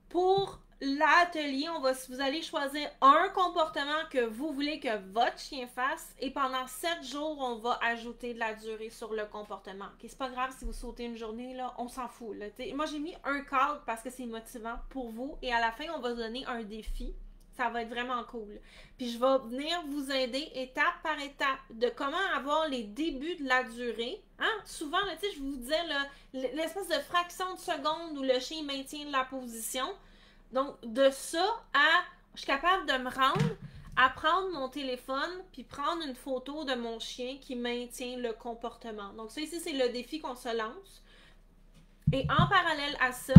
Speaker 1: Pour l'atelier, vous allez choisir un comportement que vous voulez que votre chien fasse et pendant 7 jours, on va ajouter de la durée sur le comportement. Okay, c'est pas grave si vous sautez une journée, là, on s'en fout. Là. Moi, j'ai mis un cadre parce que c'est motivant pour vous et à la fin, on va donner un défi. Ça va être vraiment cool. Puis je vais venir vous aider étape par étape de comment avoir les débuts de la durée. Hein? Souvent, là, je vous disais l'espèce de fraction de seconde où le chien maintient la position. Donc, de ça à je suis capable de me rendre à prendre mon téléphone puis prendre une photo de mon chien qui maintient le comportement. Donc, ça ici, c'est le défi qu'on se lance. Et en parallèle à ça,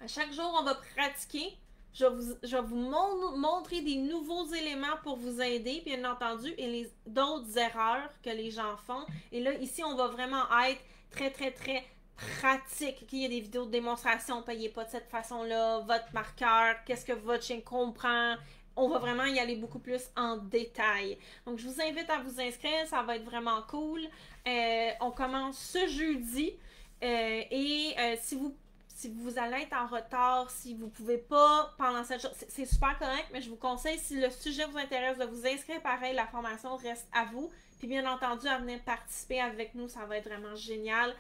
Speaker 1: à chaque jour, on va pratiquer. Je vais vous montrer des nouveaux éléments pour vous aider, bien entendu, et d'autres erreurs que les gens font. Et là, ici, on va vraiment être très, très, très pratique. Okay? Il y a des vidéos de démonstration, payez pas de cette façon-là, votre marqueur, qu'est-ce que votre chien comprend. On va vraiment y aller beaucoup plus en détail. Donc, je vous invite à vous inscrire, ça va être vraiment cool. On commence ce jeudi. Si vous allez être en retard, si vous ne pouvez pas pendant cette journée, c'est super correct, mais je vous conseille, si le sujet vous intéresse, de vous inscrire. Pareil, la formation reste à vous. Puis bien entendu, à venir participer avec nous, ça va être vraiment génial.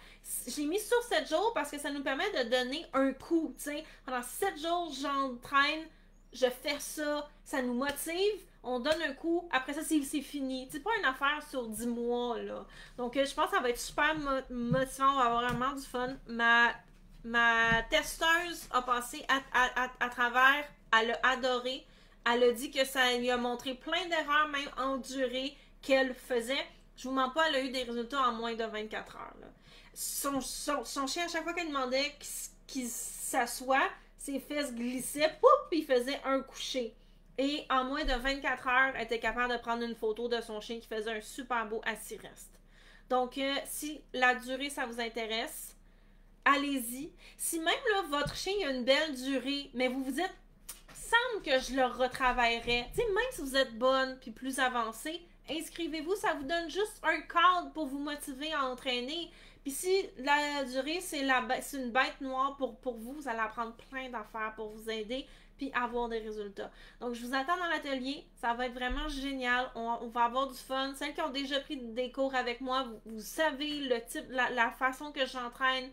Speaker 1: J'ai mis sur 7 jours parce que ça nous permet de donner un coup. T'sais. Pendant 7 jours, j'entraîne, je fais ça, ça nous motive. On donne un coup, après ça, c'est fini. C'est pas une affaire sur 10 mois, là. Donc, je pense que ça va être super motivant, on va avoir vraiment du fun. Ma testeuse a passé à travers, elle a adoré. Elle a dit que ça lui a montré plein d'erreurs, même endurées, qu'elle faisait. Je vous mens pas, elle a eu des résultats en moins de 24 heures. Là. Son chien, à chaque fois qu'elle demandait qu'il s'assoit, ses fesses glissaient, poup, il faisait un coucher. Et en moins de 24 heures, elle était capable de prendre une photo de son chien qui faisait un super beau assis-reste. Donc, si la durée, ça vous intéresse, allez-y. Si même là, votre chien a une belle durée, mais vous vous dites, semble que je le retravaillerais. Tu sais, même si vous êtes bonne puis plus avancée, inscrivez-vous, ça vous donne juste un cadre pour vous motiver à entraîner. Puis si la durée, c'est une bête noire pour vous, vous allez apprendre plein d'affaires pour vous aider puis avoir des résultats. Donc, je vous attends dans l'atelier. Ça va être vraiment génial. On va avoir du fun. Celles qui ont déjà pris des cours avec moi, vous savez le type, la façon que j'entraîne.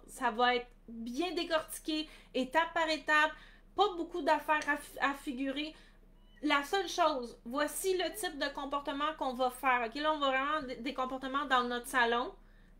Speaker 1: Ça va être bien décortiqué, étape par étape. Pas beaucoup d'affaires à figurer. La seule chose, voici le type de comportement qu'on va faire. Okay? Là, on va vraiment des comportements dans notre salon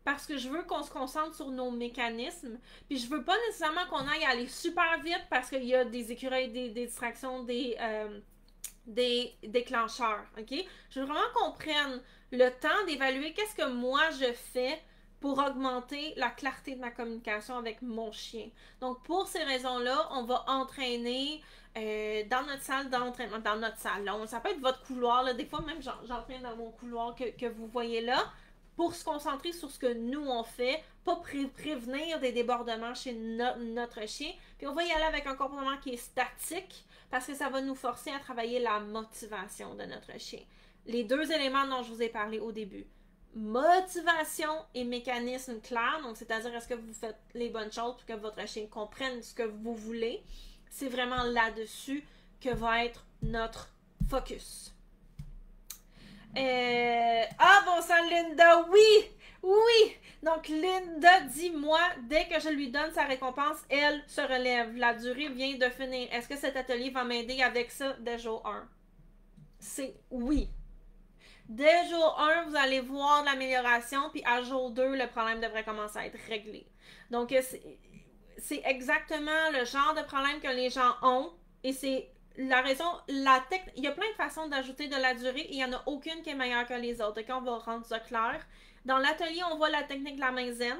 Speaker 1: parce que je veux qu'on se concentre sur nos mécanismes. Puis je veux pas nécessairement qu'on aille aller super vite parce qu'il y a des écureuils, des distractions, des déclencheurs. Okay? Je veux vraiment qu'on prenne le temps d'évaluer qu'est-ce que moi je fais pour augmenter la clarté de ma communication avec mon chien. Donc, pour ces raisons-là, on va entraîner dans notre salle d'entraînement, dans notre salon. Ça peut être votre couloir. Là. Des fois, même, j'entraîne dans mon couloir que vous voyez là pour se concentrer sur ce que nous, on fait, pas prévenir des débordements chez notre chien. Puis, on va y aller avec un comportement qui est statique parce que ça va nous forcer à travailler la motivation de notre chien. Les deux éléments dont je vous ai parlé au début. Motivation et mécanisme clair, donc c'est-à-dire est-ce que vous faites les bonnes choses pour que votre chien comprenne ce que vous voulez, c'est vraiment là-dessus que va être notre focus. Bon sang, Linda, oui, donc Linda dit, moi, dès que je lui donne sa récompense, elle se relève, la durée vient de finir, est-ce que cet atelier va m'aider avec ça dès jour 1? C'est oui. Dès jour 1, vous allez voir de l'amélioration, puis à jour 2, le problème devrait commencer à être réglé. Donc, c'est exactement le genre de problème que les gens ont, et c'est la raison, il y a plein de façons d'ajouter de la durée, et il n'y en a aucune qui est meilleure que les autres. Donc, on va rendre ça clair. Dans l'atelier, on voit la technique de la main zen,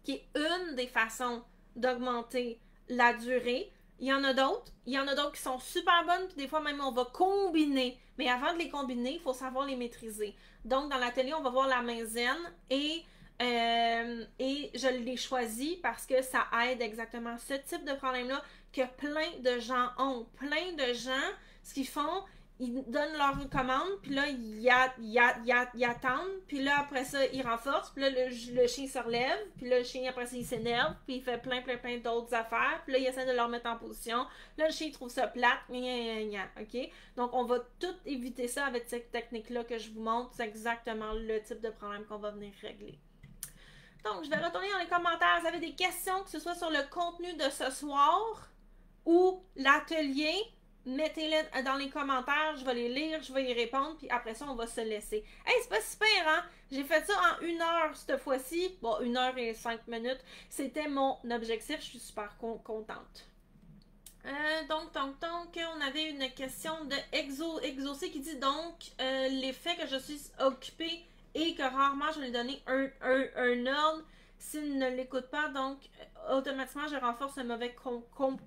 Speaker 1: qui est une des façons d'augmenter la durée. Il y en a d'autres. Il y en a d'autres qui sont super bonnes, puis des fois même on va combiner. Mais avant de les combiner, il faut savoir les maîtriser. Donc dans l'atelier, on va voir la main zen et je l'ai choisi parce que ça aide exactement ce type de problème-là que plein de gens ont. Plein de gens, ce qu'ils font, ils donnent leur commande, puis là, ils attendent, puis là, après ça, ils renforcent, puis là, le chien se relève, puis là, le chien, après ça, il s'énerve, puis il fait plein d'autres affaires, puis là, il essaie de leur mettre en position. Là, le chien, il trouve ça plate, ok? Donc, on va tout éviter ça avec cette technique-là que je vous montre. C'est exactement le type de problème qu'on va venir régler. Donc, je vais retourner dans les commentaires. Vous avez des questions, que ce soit sur le contenu de ce soir ou l'atelier, mettez-les dans les commentaires. Je vais les lire, je vais y répondre, puis après ça, on va se laisser. Hey, c'est pas super, hein? J'ai fait ça en 1 heure cette fois-ci. Bon, 1 heure et 5 minutes. C'était mon objectif. Je suis super contente. Donc, on avait une question de Exaucé qui dit donc l'effet que je suis occupée et que rarement je lui donne un ordre s'il ne l'écoute pas, donc automatiquement je renforce le mauvais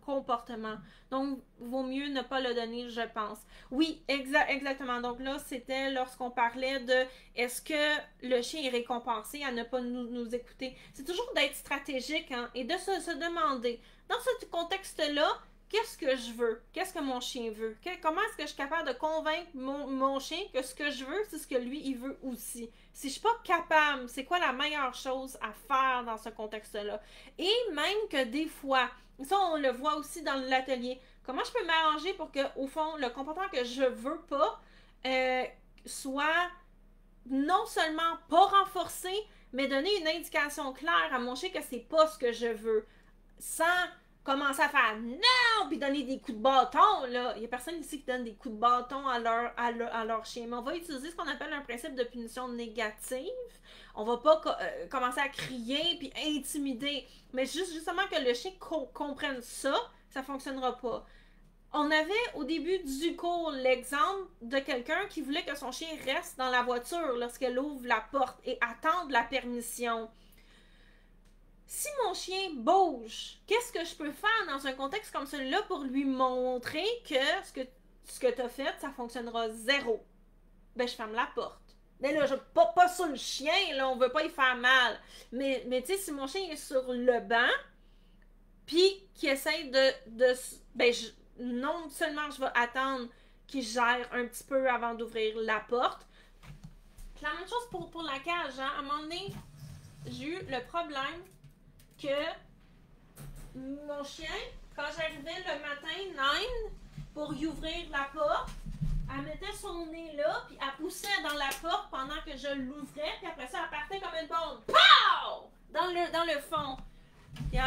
Speaker 1: comportement. Donc, vaut mieux ne pas le donner, je pense. Oui, exactement. Donc là, c'était lorsqu'on parlait de est-ce que le chien est récompensé à ne pas nous écouter. C'est toujours d'être stratégique, hein, et de se demander, dans ce contexte-là, qu'est-ce que je veux? Qu'est-ce que mon chien veut? Comment est-ce que je suis capable de convaincre mon chien que ce que je veux, c'est ce que lui, il veut aussi? Si je suis pas capable, c'est quoi la meilleure chose à faire dans ce contexte-là? Et même que des fois, ça, on le voit aussi dans l'atelier, comment je peux m'arranger pour que, au fond, le comportement que je veux pas soit non seulement pas renforcé, mais donner une indication claire à mon chien que c'est pas ce que je veux. Sans commencer à faire non, puis donner des coups de bâton, là. Il n'y a personne ici qui donne des coups de bâton à leur chien. Mais on va utiliser ce qu'on appelle un principe de punition négative. On va pas commencer à crier puis intimider. Mais justement que le chien comprenne ça, ça fonctionnera pas. On avait au début du cours l'exemple de quelqu'un qui voulait que son chien reste dans la voiture lorsqu'elle ouvre la porte et attende la permission. Si mon chien bouge, qu'est-ce que je peux faire dans un contexte comme celui-là pour lui montrer que ce que tu as fait, ça fonctionnera zéro? Ben, je ferme la porte. Mais là, pas sur le chien, là, on veut pas y faire mal. Mais tu sais, si mon chien est sur le banc, puis qu'il essaye ben, non seulement je vais attendre qu'il gère un petit peu avant d'ouvrir la porte. La même chose pour la cage, hein. À un moment donné, j'ai eu le problème que mon chien, quand j'arrivais le matin, Nine, pour y ouvrir la porte, elle mettait son nez là, puis elle poussait dans la porte pendant que je l'ouvrais, puis après ça, elle partait comme une bombe. Pow! Dans le fond. Puis,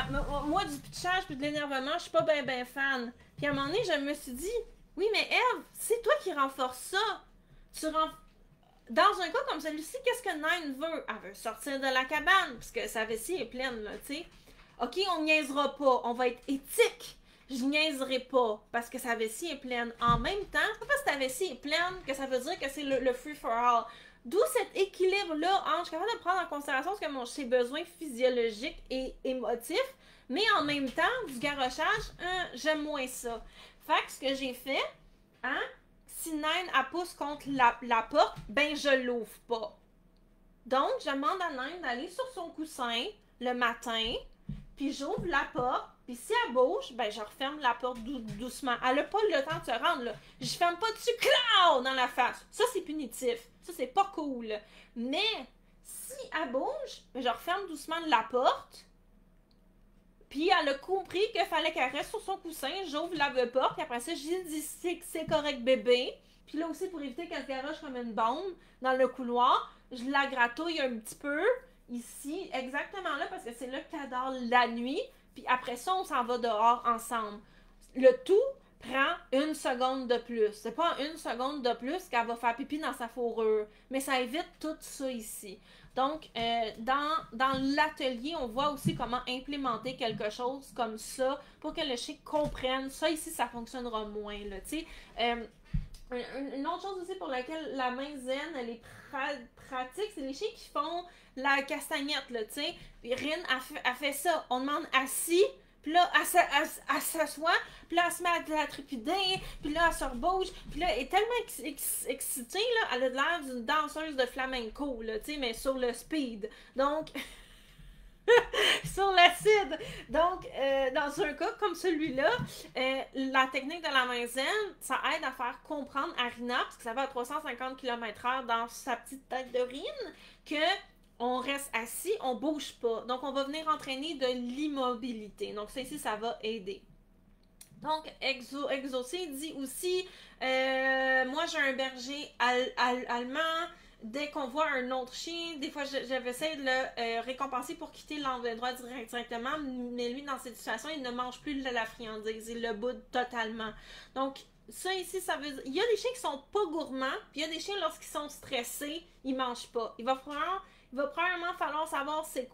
Speaker 1: moi, du pitchage puis de l'énervement, je suis pas ben fan. Puis à un moment donné, je me suis dit, oui, mais Eve, c'est toi qui renforces ça. Dans un cas comme celui-ci, qu'est-ce que Nine veut? Elle veut sortir de la cabane, parce que sa vessie est pleine, là, tu sais. OK, on niaisera pas, on va être éthique. Je niaiserai pas, parce que sa vessie est pleine. En même temps, c'est pas parce que ta vessie est pleine que ça veut dire que c'est le free-for-all. D'où cet équilibre-là entre je suis capable de prendre en considération ce que ses besoins physiologiques et émotifs, mais en même temps, du garochage, j'aime moins ça. Fait que ce que j'ai fait, hein, si Nine elle pousse contre la porte, ben je l'ouvre pas. Donc, je demande à Nine d'aller sur son coussin le matin, puis j'ouvre la porte, puis si elle bouge, ben je referme la porte doucement. Elle n'a pas le temps de se rendre, là. Je ferme pas dessus, cloud, dans la face. Ça, c'est punitif. Ça, c'est pas cool. Mais, si elle bouge, ben je referme doucement la porte, puis elle a compris qu'il fallait qu'elle reste sur son coussin, j'ouvre la porte, puis après ça, j'ai dit c'est correct bébé. Puis là aussi, pour éviter qu'elle se garoche comme une bombe dans le couloir, je la gratouille un petit peu, ici, exactement là, parce que c'est là qu'elle dort la nuit. Puis après ça, on s'en va dehors ensemble. Le tout prend 1 seconde de plus. C'est pas 1 seconde de plus qu'elle va faire pipi dans sa fourrure. Mais ça évite tout ça ici. Donc, dans l'atelier, on voit aussi comment implémenter quelque chose comme ça pour que le chien comprenne. Ça ici, ça fonctionnera moins, là, tu sais. Une autre chose aussi pour laquelle la main zen, elle est pratique, c'est les chiens qui font la castagnette, là, tu sais. Puis Rin a fait ça. On demande assis, Puis là, elle s'assoit, puis là, elle se met à trépider, puis là, elle se rebouge, puis là, elle est tellement excitée, là, elle a l'air d'une danseuse de flamenco, là, tu sais, mais sur le speed. Donc, sur l'acide. Donc, dans un cas comme celui-là, la technique de la main zen, ça aide à faire comprendre à Rina, parce que ça va à 350 km/h dans sa petite tête de Rine, que on reste assis, on bouge pas. Donc, on va venir entraîner de l'immobilité. Donc, ça ici, ça va aider. Donc, Exaucé dit aussi, moi j'ai un berger allemand, dès qu'on voit un autre chien, des fois j'essaie de le récompenser pour quitter l'angle droit directement, mais lui dans cette situation, il ne mange plus de la friandise, il le boude totalement. Donc, ça ici, ça veut dire, il y a des chiens qui sont pas gourmands, puis il y a des chiens lorsqu'ils sont stressés, ils mangent pas. Il va probablement falloir savoir c'est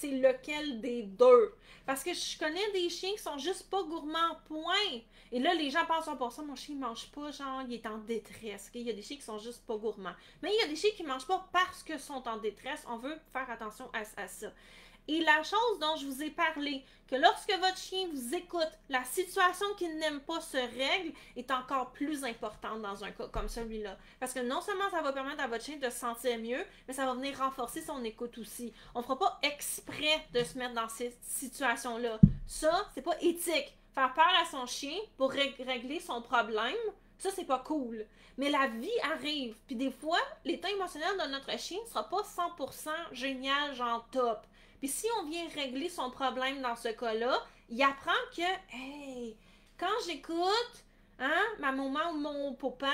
Speaker 1: lequel des deux. Parce que je connais des chiens qui sont juste pas gourmands, point. Et là, les gens pensent pour ça, mon chien il mange pas, genre, il est en détresse. Okay? Il y a des chiens qui sont juste pas gourmands. Mais il y a des chiens qui mangent pas parce qu'ils sont en détresse. On veut faire attention à ça. Et la chose dont je vous ai parlé, que lorsque votre chien vous écoute, la situation qu'il n'aime pas se règle est encore plus importante dans un cas comme celui-là. Parce que non seulement ça va permettre à votre chien de se sentir mieux, mais ça va venir renforcer son écoute aussi. On ne fera pas exprès de se mettre dans cette situation-là. Ça, c'est pas éthique. Faire peur à son chien pour régler son problème, ça, c'est pas cool. Mais la vie arrive. Puis des fois, l'état émotionnel de notre chien ne sera pas 100% génial, genre top. Puis si on vient régler son problème dans ce cas-là, il apprend que, hey, quand j'écoute, hein, ma maman ou mon papa,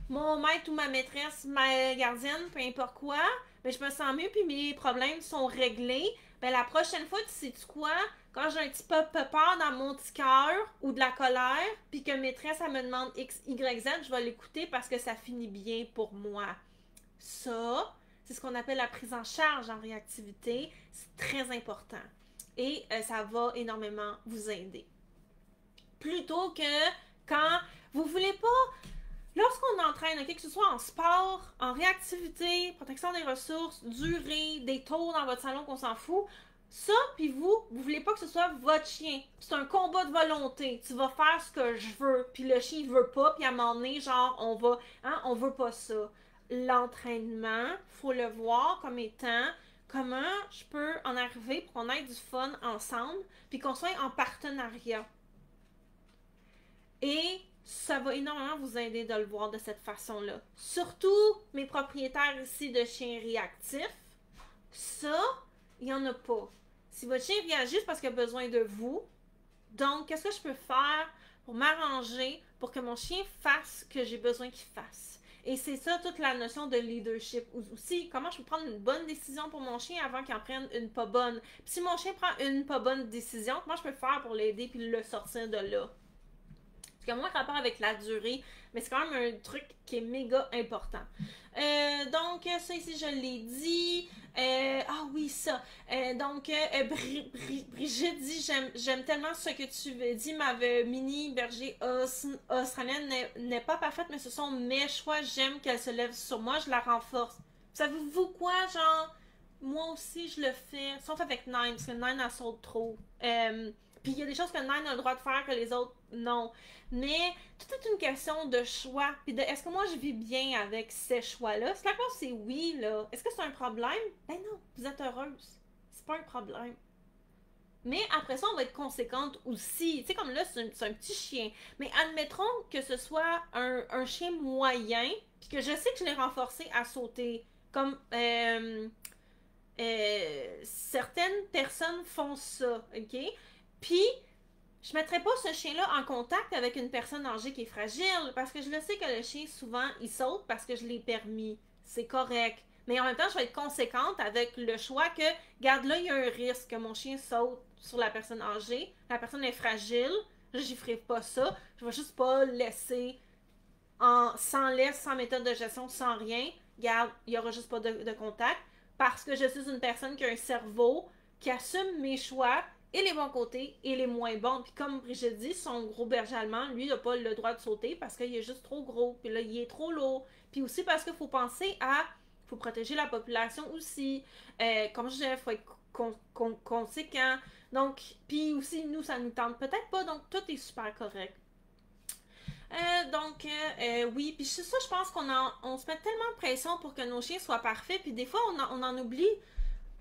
Speaker 1: mon maître ou ma maîtresse, ma gardienne, peu importe quoi, ben je me sens mieux puis mes problèmes sont réglés. Ben la prochaine fois, tu sais-tu quoi? Quand j'ai un petit peu peur dans mon petit cœur ou de la colère, puis que maîtresse, elle me demande X, Y, Z, je vais l'écouter parce que ça finit bien pour moi. Ça, c'est ce qu'on appelle la prise en charge en réactivité. C'est très important. Et ça va énormément vous aider. Plutôt que quand vous voulez pas, lorsqu'on entraîne, okay, que ce soit en sport, en réactivité, protection des ressources, durée, des tours dans votre salon qu'on s'en fout, ça, puis vous voulez pas que ce soit votre chien. C'est un combat de volonté. Tu vas faire ce que je veux, puis le chien il veut pas, puis à un moment donné, genre, on veut pas ça. L'entraînement, faut le voir comme étant comment je peux en arriver pour qu'on ait du fun ensemble, puis qu'on soit en partenariat. Et ça va énormément vous aider de le voir de cette façon-là. Surtout mes propriétaires ici de chiens réactifs, ça, il n'y en a pas. Si votre chien réagit, c'est parce qu'il a besoin de vous. Donc, qu'est-ce que je peux faire pour m'arranger pour que mon chien fasse ce que j'ai besoin qu'il fasse? Et c'est ça toute la notion de leadership. Aussi, comment je peux prendre une bonne décision pour mon chien avant qu'il en prenne une pas bonne. Puis si mon chien prend une pas bonne décision, comment je peux faire pour l'aider puis le sortir de là? C'est comme moins rapport avec la durée, mais c'est quand même un truc qui est méga important. Donc, ça ici, je l'ai dit. Ah oui, ça. Donc, Brigitte dit, j'aime tellement ce que tu dis, ma mini berger australienne n'est pas parfaite, mais ce sont mes choix. J'aime qu'elle se lève sur moi, je la renforce. Savez-vous quoi, genre, moi aussi, je le fais, sauf avec Nine, parce que Nine, elle saute trop. Puis il y a des choses que Nine a le droit de faire que les autres, non. Mais tout est une question de choix. Puis de est-ce que moi je vis bien avec ces choix-là? Si la réponse c'est oui, là, est-ce que c'est un problème? Ben non, vous êtes heureuse. C'est pas un problème. Mais après ça, on va être conséquente aussi. Tu sais, comme là, c'est un petit chien. Mais admettrons que ce soit un chien moyen, puis que je sais que je l'ai renforcé à sauter. Comme certaines personnes font ça, ok? Puis, je ne mettrais pas ce chien-là en contact avec une personne âgée qui est fragile parce que je le sais que le chien, souvent, il saute parce que je l'ai permis. C'est correct. Mais en même temps, je vais être conséquente avec le choix que, regarde, là, il y a un risque que mon chien saute sur la personne âgée. La personne est fragile. Je ferai pas ça. Je vais juste pas laisser sans laisse, sans méthode de gestion, sans rien. Regarde, il n'y aura juste pas de contact parce que je suis une personne qui a un cerveau qui assume mes choix et les bons côtés et les moins bons. Puis comme Brigitte dit, son gros berger allemand, lui, il n'a pas le droit de sauter parce qu'il est juste trop gros. Puis là, il est trop lourd. Puis aussi parce qu'il faut faut protéger la population aussi. Comme je disais, il faut être conséquent. Donc, puis aussi, nous, ça nous tente peut-être pas, donc tout est super correct. Oui, puis ça, je pense on se met tellement de pression pour que nos chiens soient parfaits, puis des fois, on en oublie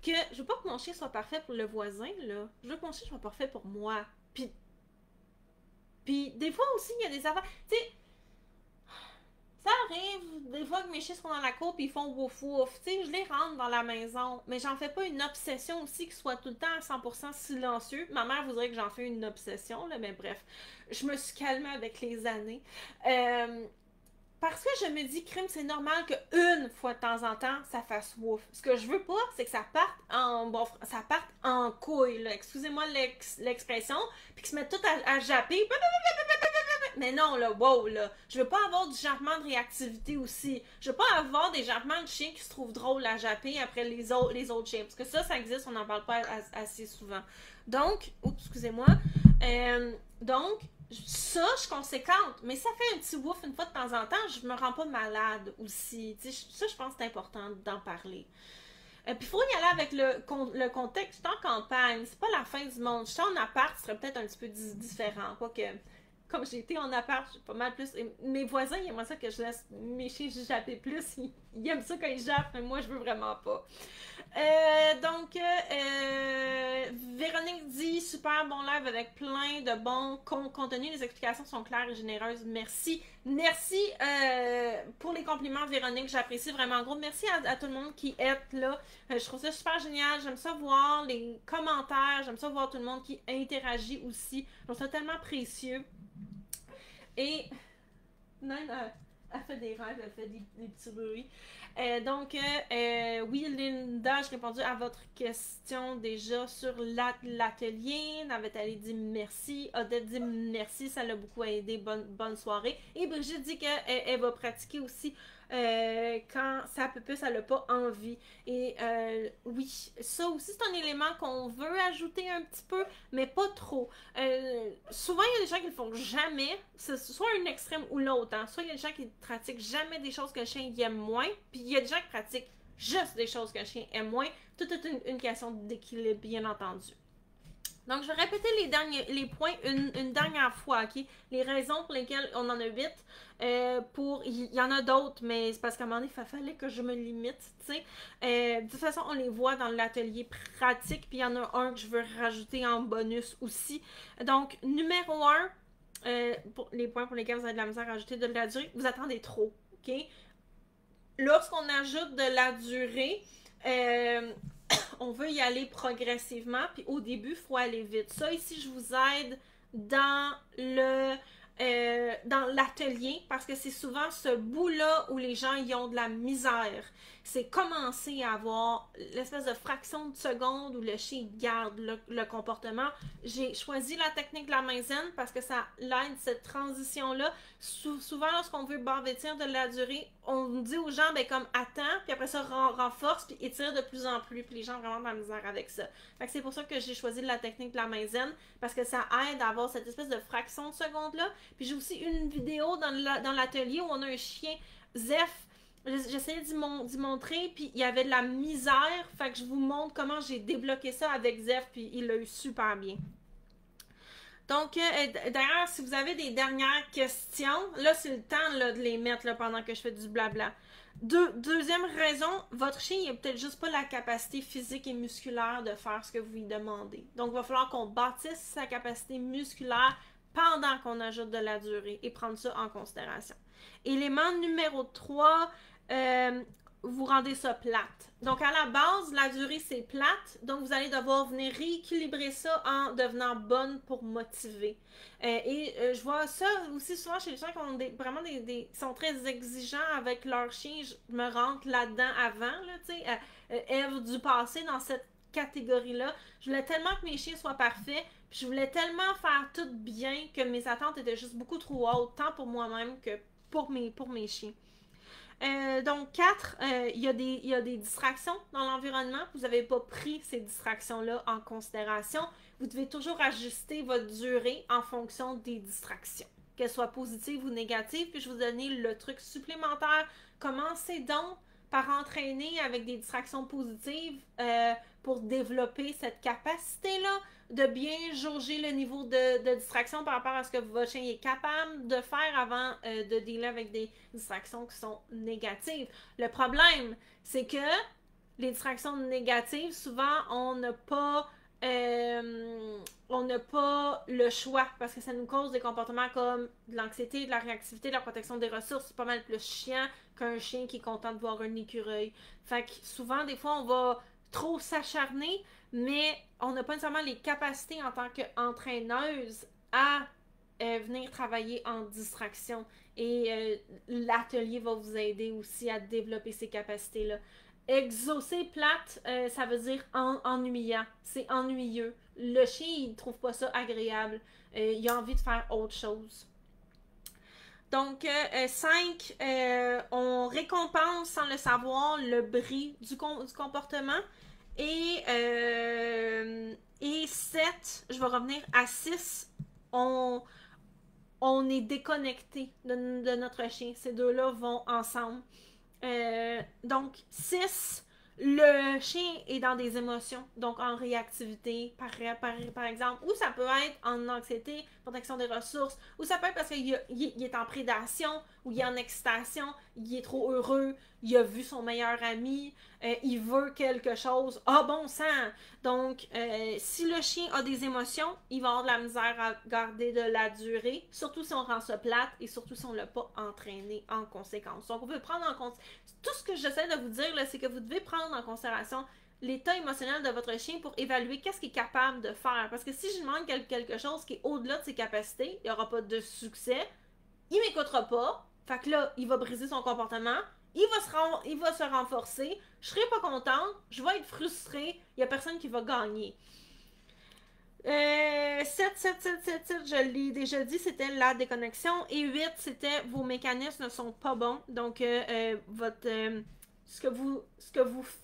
Speaker 1: que je veux pas que mon chien soit parfait pour le voisin, là. Je veux que mon chien soit parfait pour moi. Puis des fois aussi, il y a des affaires. Tu sais, ça arrive des fois que mes chiens sont dans la cour puis ils font wouf wouf. Tu sais, je les rentre dans la maison, mais j'en fais pas une obsession aussi qu'ils soient tout le temps à 100% silencieux. Ma mère voudrait que j'en fais une obsession, là, mais bref. Je me suis calmée avec les années. Parce que je me dis, crime, c'est normal qu'une fois de temps en temps, ça fasse wouf. Ce que je veux pas, c'est que ça parte en ça parte en couille, là. Excusez-moi l'expression. Puis qu'ils se mettent tout à japper. Mais non, là, wow, là. Je veux pas avoir du jappement de réactivité aussi. Je veux pas avoir des jappements de chiens qui se trouvent drôles à japper après les autres chiens. Parce que ça existe, on n'en parle pas assez souvent. Donc, excusez-moi. Donc, ça, je suis conséquente. Mais ça fait un petit wouf une fois de temps en temps. Je me rends pas malade aussi. Ça, je pense que c'est important d'en parler. Puis il faut y aller avec le contexte. Je suis en campagne. C'est pas la fin du monde. Je suis en appart, ce serait peut-être un petit peu différent. Quoique, comme j'ai été en appart, j'ai pas mal plus. Mes voisins, ils aimeraient ça que je laisse mes chiens japper plus. Ils aiment ça quand ils jappent, mais moi, je veux vraiment pas. Véronique dit super bon live avec plein de bons contenus. Les explications sont claires et généreuses. Merci. Merci pour les compliments, Véronique. J'apprécie vraiment gros. Merci à tout le monde qui est là. Je trouve ça super génial. J'aime ça voir les commentaires. J'aime ça voir tout le monde qui interagit aussi. Je trouve ça tellement précieux. Et Nan elle fait des rêves, elle fait des petits bruits. Oui, Linda, j'ai répondu à votre question déjà sur l'atelier. Navette dit merci. Odette dit merci, ça l'a beaucoup aidé. Bonne soirée. Et Brigitte dit qu'elle va pratiquer aussi quand sa pupus, elle n'a pas envie. Et oui, ça aussi, c'est un élément qu'on veut ajouter un petit peu, mais pas trop. Souvent, il y a des gens qui le font jamais. C'est soit un extrême ou l'autre. Hein. Soit il y a des gens qui pratiquent jamais des choses que le chien aime moins, puis il y a des gens qui pratiquent juste des choses que le chien aime moins. Tout est une question d'équilibre, bien entendu. Donc, je vais répéter les points une dernière fois, ok? Les raisons pour lesquelles on en a 8. Il y en a d'autres, mais c'est parce qu'à un moment donné, il fallait que je me limite, tu sais. De toute façon, on les voit dans l'atelier pratique, puis il y en a un que je veux rajouter en bonus aussi. Donc, numéro 1, pour les points pour lesquels vous avez de la misère à ajouter de la durée, vous attendez trop, ok? Lorsqu'on ajoute de la durée, on veut y aller progressivement, puis au début, il faut aller vite. Ça, ici, je vous aide dans l'atelier, parce que c'est souvent ce bout-là où les gens y ont de la misère. C'est commencer à avoir l'espèce de fraction de seconde où le chien garde le comportement. J'ai choisi la technique de la main zen parce que ça l'aide, cette transition-là. Souvent, lorsqu'on veut vêtir de la durée, on dit aux gens, ben comme attends, puis après ça, renforce, puis étire de plus en plus, puis les gens ont vraiment de la misère avec ça. Fait que c'est pour ça que j'ai choisi la technique de la main zen, parce que ça aide à avoir cette espèce de fraction de seconde-là. Puis j'ai aussi une vidéo dans l'atelier où on a un chien, Zeph. J'essayais d'y montrer, puis il y avait de la misère. Fait que je vous montre comment j'ai débloqué ça avec Zeph, puis il l'a eu super bien. Donc, d'ailleurs, si vous avez des dernières questions, là, c'est le temps là, de les mettre là, pendant que je fais du blabla. Deuxième raison, votre chien n'a peut-être juste pas la capacité physique et musculaire de faire ce que vous lui demandez. Donc, il va falloir qu'on bâtisse sa capacité musculaire pendant qu'on ajoute de la durée et prendre ça en considération. Élément numéro 3, vous rendez ça plate. Donc, à la base, la durée, c'est plate. Donc, vous allez devoir venir rééquilibrer ça en devenant bonne pour motiver. Je vois ça aussi souvent chez les gens qui ont sont très exigeants avec leur chien. Je me rentre là-dedans avant, là, tu sais, Ève du passé dans cette catégorie-là. Je voulais tellement que mes chiens soient parfaits, puis je voulais tellement faire tout bien que mes attentes étaient juste beaucoup trop hautes, tant pour moi-même que pour mes chiens. Donc, 4, il y a des distractions dans l'environnement. Vous n'avez pas pris ces distractions-là en considération. Vous devez toujours ajuster votre durée en fonction des distractions, qu'elles soient positives ou négatives. Puis, je vais vous donner le truc supplémentaire. Commencez donc par entraîner avec des distractions positives pour développer cette capacité-là de bien jauger le niveau de distraction par rapport à ce que votre chien est capable de faire avant de dealer avec des distractions qui sont négatives. Le problème, c'est que les distractions négatives, souvent, on n'a pas le choix parce que ça nous cause des comportements comme de l'anxiété, de la réactivité, de la protection des ressources. C'est pas mal plus chiant qu'un chien qui est content de voir un écureuil. Fait que souvent, des fois, on va trop s'acharner, mais on n'a pas nécessairement les capacités en tant qu'entraîneuse à venir travailler en distraction. Et l'atelier va vous aider aussi à développer ces capacités-là. Exaucer plate, ça veut dire ennuyant. C'est ennuyeux. Le chien, il ne trouve pas ça agréable. Il a envie de faire autre chose. Donc, 5, on récompense sans le savoir le bris du comportement. Et 7, je vais revenir à 6, on est déconnecté de notre chien. Ces deux-là vont ensemble. Donc, 6, le chien est dans des émotions, donc en réactivité, par exemple, ou ça peut être en anxiété, protection des ressources, ou ça peut être parce qu'il est en prédation, ou il est en excitation, il est trop heureux, il a vu son meilleur ami, il veut quelque chose, bon sang! Donc, si le chien a des émotions, il va avoir de la misère à garder de la durée, surtout si on rend ça plate, et surtout si on ne l'a pas entraîné en conséquence. Donc, on peut prendre en compte. Tout ce que j'essaie de vous dire, là, c'est que vous devez prendre en considération l'état émotionnel de votre chien pour évaluer qu'est-ce qu'il est capable de faire. Parce que si je demande quelque chose qui est au-delà de ses capacités, il n'y aura pas de succès, il ne m'écoutera pas, fait que là, il va briser son comportement, il va se renforcer, je serai pas contente, je vais être frustrée, il n'y a personne qui va gagner. 7, je l'ai déjà dit, c'était la déconnexion. Et 8, c'était vos mécanismes ne sont pas bons. Donc, ce que vous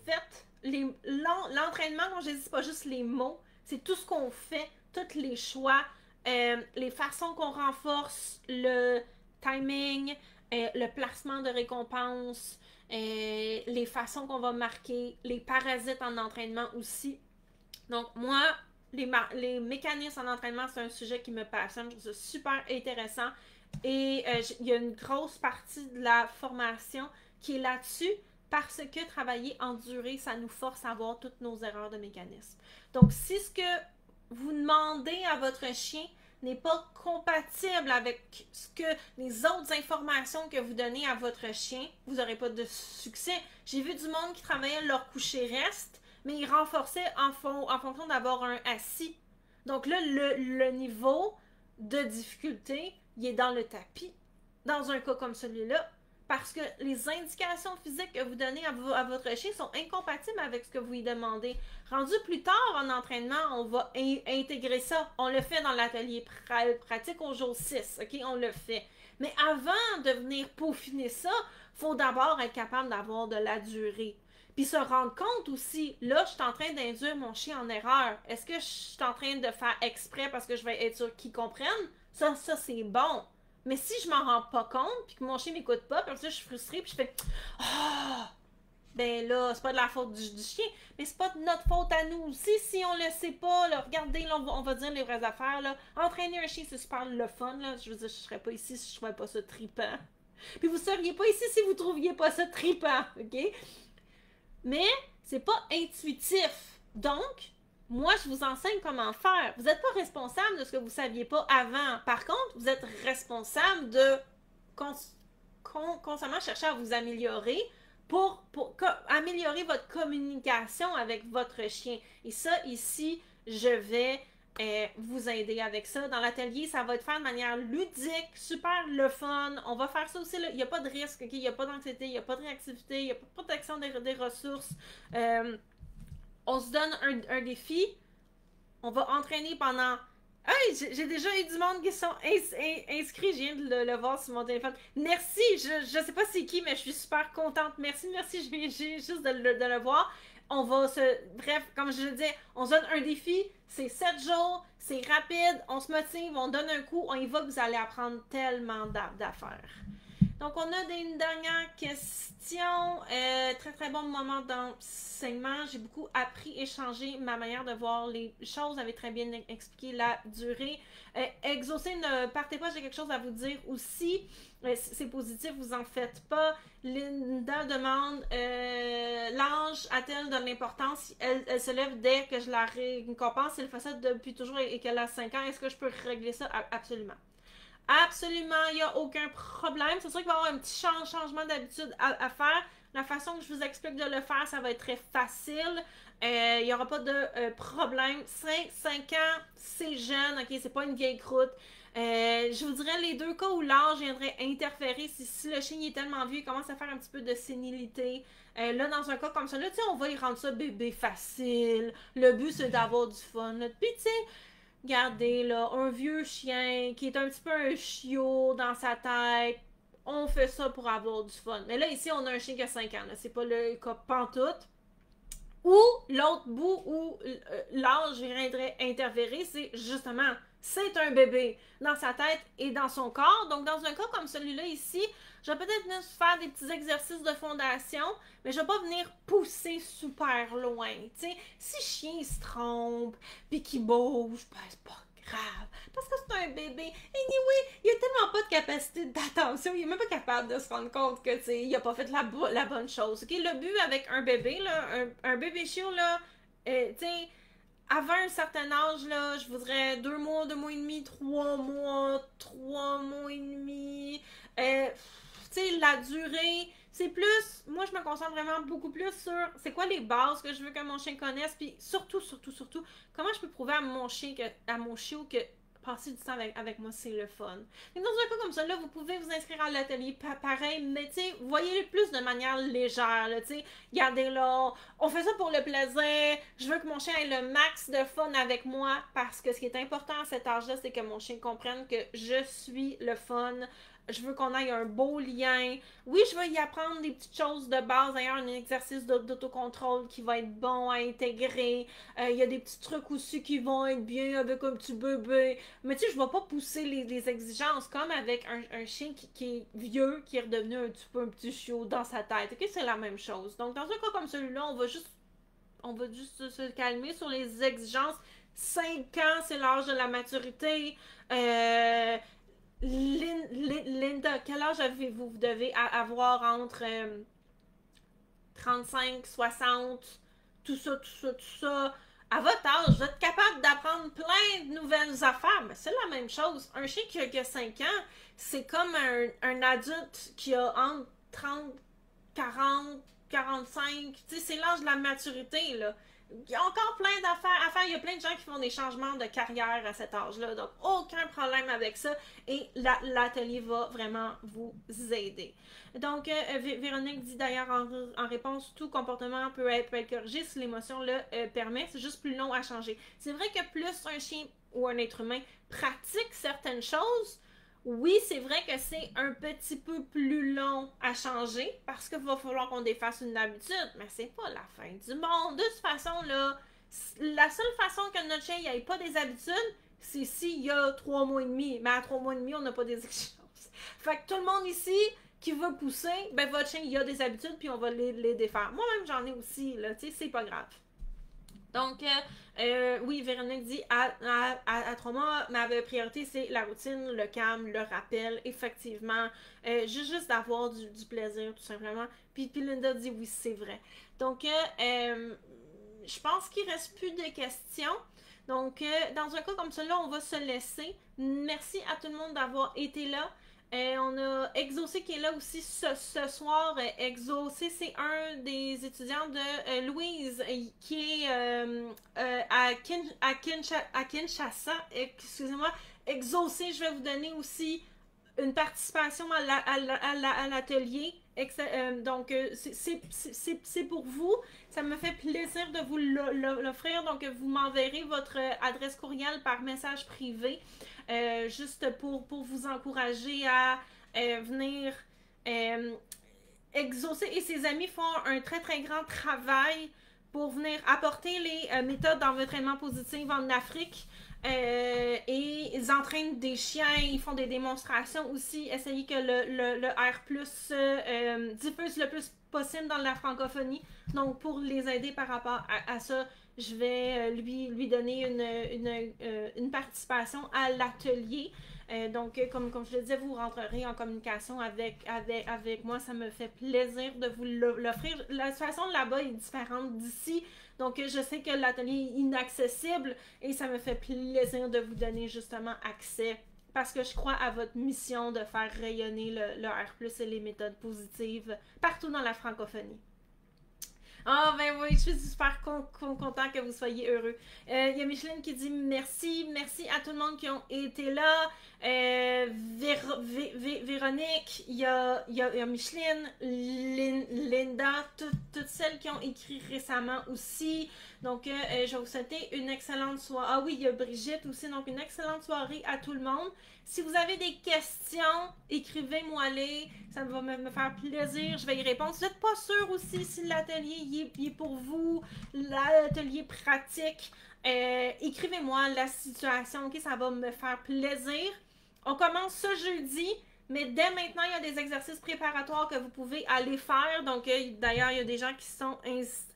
Speaker 1: faites, l'entraînement, comme je dis, c'est pas juste les mots, c'est tout ce qu'on fait, tous les choix, les façons qu'on renforce, le timing, le placement de récompenses, les façons qu'on va marquer, les parasites en entraînement aussi. Donc, moi, les mécanismes en entraînement, c'est un sujet qui me passionne. Je trouve ça super intéressant. Et il y a une grosse partie de la formation qui est là-dessus parce que travailler en durée, ça nous force à voir toutes nos erreurs de mécanisme. Donc, si ce que vous demandez à votre chien n'est pas compatible avec ce que les autres informations que vous donnez à votre chien, vous n'aurez pas de succès. J'ai vu du monde qui travaillait leur coucher-reste, mais ils renforçaient en fonction d'avoir un assis. Donc là, le niveau de difficulté, il est dans le tapis, dans un cas comme celui-là, parce que les indications physiques que vous donnez à votre chien sont incompatibles avec ce que vous lui demandez. Rendu plus tard en entraînement, on va intégrer ça. On le fait dans l'atelier pratique au jour 6, ok? On le fait. Mais avant de venir peaufiner ça, il faut d'abord être capable d'avoir de la durée. Puis se rendre compte aussi, là, je suis en train d'induire mon chien en erreur. Est-ce que je suis en train de faire exprès parce que je vais être sûr qu'il comprenne? Ça c'est bon. Mais si je m'en rends pas compte, puis que mon chien m'écoute pas, puis ça je suis frustrée, puis je fais « Ah! » Ben là, c'est pas de la faute du chien, mais c'est pas de notre faute à nous aussi si on le sait pas. Là, regardez, là, on va dire les vraies affaires. Là. Entraîner un chien, c'est super le fun. Là. Je veux dire, je serais pas ici si je trouvais pas ça trippant. Puis vous seriez pas ici si vous trouviez pas ça trippant, ok? Mais c'est pas intuitif. Donc, moi, je vous enseigne comment faire. Vous n'êtes pas responsable de ce que vous ne saviez pas avant. Par contre, vous êtes responsable de constamment chercher à vous améliorer pour améliorer votre communication avec votre chien. Et ça, ici, je vais vous aider avec ça. Dans l'atelier, ça va être fait de manière ludique, super le fun. On va faire ça aussi. Il n'y a pas de risque, okay? Il n'y a pas d'anxiété, il n'y a pas de réactivité, il n'y a pas de protection des ressources. On se donne un défi. On va entraîner pendant... Hey, j'ai déjà eu du monde qui sont inscrits. Je viens de le voir sur mon téléphone. Merci. Je sais pas c'est qui, mais je suis super contente. Merci. Je viens juste de le voir. On va Bref, comme je le disais, on se donne un défi. C'est 7 jours. C'est rapide. On se motive. On donne un coup. On y va. Vous allez apprendre tellement d'affaires. Donc, on a une dernière question. Très, très bon moment d'enseignement. J'ai beaucoup appris et changé ma manière de voir les choses. Vous avez très bien expliqué la durée. Exaucer, ne partez pas, j'ai quelque chose à vous dire aussi. C'est positif, vous en faites pas. Linda demande l'ange a-t-elle de l'importance? Elle se lève dès que je la récompense. Elle fait ça depuis toujours et qu'elle a 5 ans. Est-ce que je peux régler ça? Absolument. Absolument, il n'y a aucun problème. C'est sûr qu'il va y avoir un petit changement d'habitude à faire. La façon que je vous explique de le faire, ça va être très facile. Il n'y aura pas de problème. 5 ans, c'est jeune, ok? C'est pas une vieille croûte. Je vous dirais les deux cas où l'âge viendrait interférer, si le chien est tellement vieux, il commence à faire un petit peu de sénilité. Là, dans un cas comme ça, là, on va y rendre ça bébé facile. Le but, c'est d'avoir du fun. Là. Puis, tu sais, regardez, là, un vieux chien qui est un petit peu un chiot dans sa tête. On fait ça pour avoir du fun. Mais là, ici, on a un chien qui a 5 ans. C'est pas le cas pantoute. Ou l'autre bout où l'âge viendrait interférer, c'est justement, c'est un bébé dans sa tête et dans son corps. Donc, dans un cas comme celui-là ici, je vais peut-être venir faire des petits exercices de fondation, mais je vais pas venir pousser super loin. T'sais, si chien se trompe, puis qu'il bouge, ben c'est pas grave. Parce que c'est un bébé. Anyway, il a tellement pas de capacité d'attention, il est même pas capable de se rendre compte que il a pas fait la bonne chose. Okay? Le but avec un bébé, là, un bébé chiot, là, tu sais, avant un certain âge, là, je voudrais 2 mois, 2 mois et demi, 3 mois, 3 mois et demi. Tu sais, la durée, c'est plus. Moi, je me concentre vraiment beaucoup plus sur c'est quoi les bases que je veux que mon chien connaisse, puis surtout, comment je peux prouver à mon chien, à mon chiot que passer du temps avec moi, c'est le fun. Et dans un cas comme ça, là, vous pouvez vous inscrire à l'atelier pareil, mais tu sais, voyez-le plus de manière légère, tu sais, regardez là, on fait ça pour le plaisir, je veux que mon chien ait le max de fun avec moi, parce que ce qui est important à cet âge-là, c'est que mon chien comprenne que je suis le fun. Je veux qu'on ait un beau lien. Oui, je veux y apprendre des petites choses de base. D'ailleurs, un exercice d'autocontrôle qui va être bon à intégrer. Il y a des petits trucs aussi qui vont être bien avec un petit bébé. Mais tu sais, je ne vais pas pousser les exigences comme avec un chien qui est vieux, qui est redevenu un petit chiot dans sa tête. Ok, c'est la même chose. Donc, dans un cas comme celui-là, on va juste se calmer sur les exigences. 5 ans, c'est l'âge de la maturité. Linda, quel âge avez-vous? Vous devez avoir entre 35, 60, tout ça. À votre âge, vous êtes capable d'apprendre plein de nouvelles affaires. Mais c'est la même chose. Un chien qui a 5 ans, c'est comme un adulte qui a entre 30, 40, 45. Tu sais, c'est l'âge de la maturité, là. Il y a encore plein d'affaires à faire. Il y a plein de gens qui font des changements de carrière à cet âge-là. Donc, aucun problème avec ça. Et l'atelier va vraiment vous aider. Donc, Véronique dit d'ailleurs en réponse, tout comportement peut être corrigé si l'émotion le permet. C'est juste plus long à changer. C'est vrai que plus un chien ou un être humain pratique certaines choses, oui, c'est vrai que c'est un petit peu plus long à changer parce qu'il va falloir qu'on défasse une habitude, mais c'est pas la fin du monde. De toute façon, là, la seule façon que notre chien n'ait pas des habitudes, c'est s'il y a 3 mois et demi. Mais à 3 mois et demi, on n'a pas des exigences. Fait que tout le monde ici qui veut pousser, ben votre chien, il a des habitudes puis on va les défaire. Moi-même, j'en ai aussi, là, tu sais, c'est pas grave. Donc, oui, Véronique dit à 3 mois, ma priorité, c'est la routine, le calme, le rappel, effectivement. Juste d'avoir du plaisir, tout simplement. Puis Linda dit oui, c'est vrai. Donc, je pense qu'il ne reste plus de questions. Donc, dans un cas comme celui-là, on va se laisser. Merci à tout le monde d'avoir été là. On a Exaucé qui est là aussi ce soir. Exaucé, c'est un des étudiants de Louise qui est à Kinshasa. Excusez-moi. Exaucé, je vais vous donner aussi une participation à l'atelier. Donc, c'est pour vous. Ça me fait plaisir de vous l'offrir. Donc, vous m'enverrez votre adresse courriel par message privé. Juste pour vous encourager à venir Exaucer. Et ses amis font un très très grand travail pour venir apporter les méthodes d'entraînement positif en Afrique. Et ils entraînent des chiens, ils font des démonstrations aussi. Essayez que le R+, diffuse le plus possible dans la francophonie. Donc, pour les aider par rapport à ça, je vais lui donner une participation à l'atelier. Donc, comme je le disais, vous rentrerez en communication avec moi. Ça me fait plaisir de vous l'offrir. La situation là-bas est différente d'ici. Donc, je sais que l'atelier est inaccessible et ça me fait plaisir de vous donner justement accès parce que je crois à votre mission de faire rayonner le R+, et les méthodes positives partout dans la francophonie. Ah, ben oui, je suis super content que vous soyez heureux. Il y a Micheline qui dit merci. Merci à tout le monde qui ont été là. Véronique, il y a Micheline, Linda, toutes celles qui ont écrit récemment aussi. Donc, je vais vous souhaiter une excellente soirée. Ah oui, il y a Brigitte aussi. Donc, une excellente soirée à tout le monde. Si vous avez des questions, écrivez-moi-les. Ça va me faire plaisir. Je vais y répondre. Si vous n'êtes pas sûr aussi si l'atelier est pour vous, l'atelier pratique, écrivez-moi la situation. Ok, ça va me faire plaisir. On commence ce jeudi. Mais dès maintenant, il y a des exercices préparatoires que vous pouvez aller faire. Donc, d'ailleurs, il y a des gens qui sont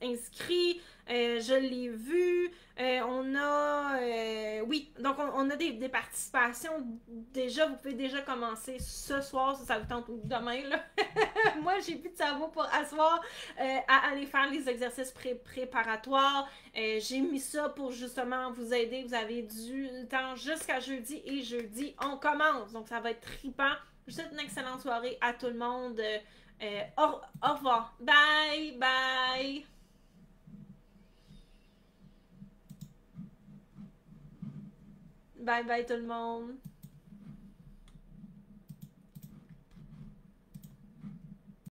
Speaker 1: inscrits. Je l'ai vu. On a... oui, donc on a des participations. Déjà, vous pouvez déjà commencer ce soir, si ça vous tente, ou demain. Là. Moi, j'ai plus de cerveau pour asseoir à aller faire les exercices préparatoires. J'ai mis ça pour justement vous aider. Vous avez du temps jusqu'à jeudi. Et jeudi, on commence. Donc, ça va être trippant. Je vous souhaite une excellente soirée à tout le monde. Au revoir. Bye, bye. Bye, bye tout le monde.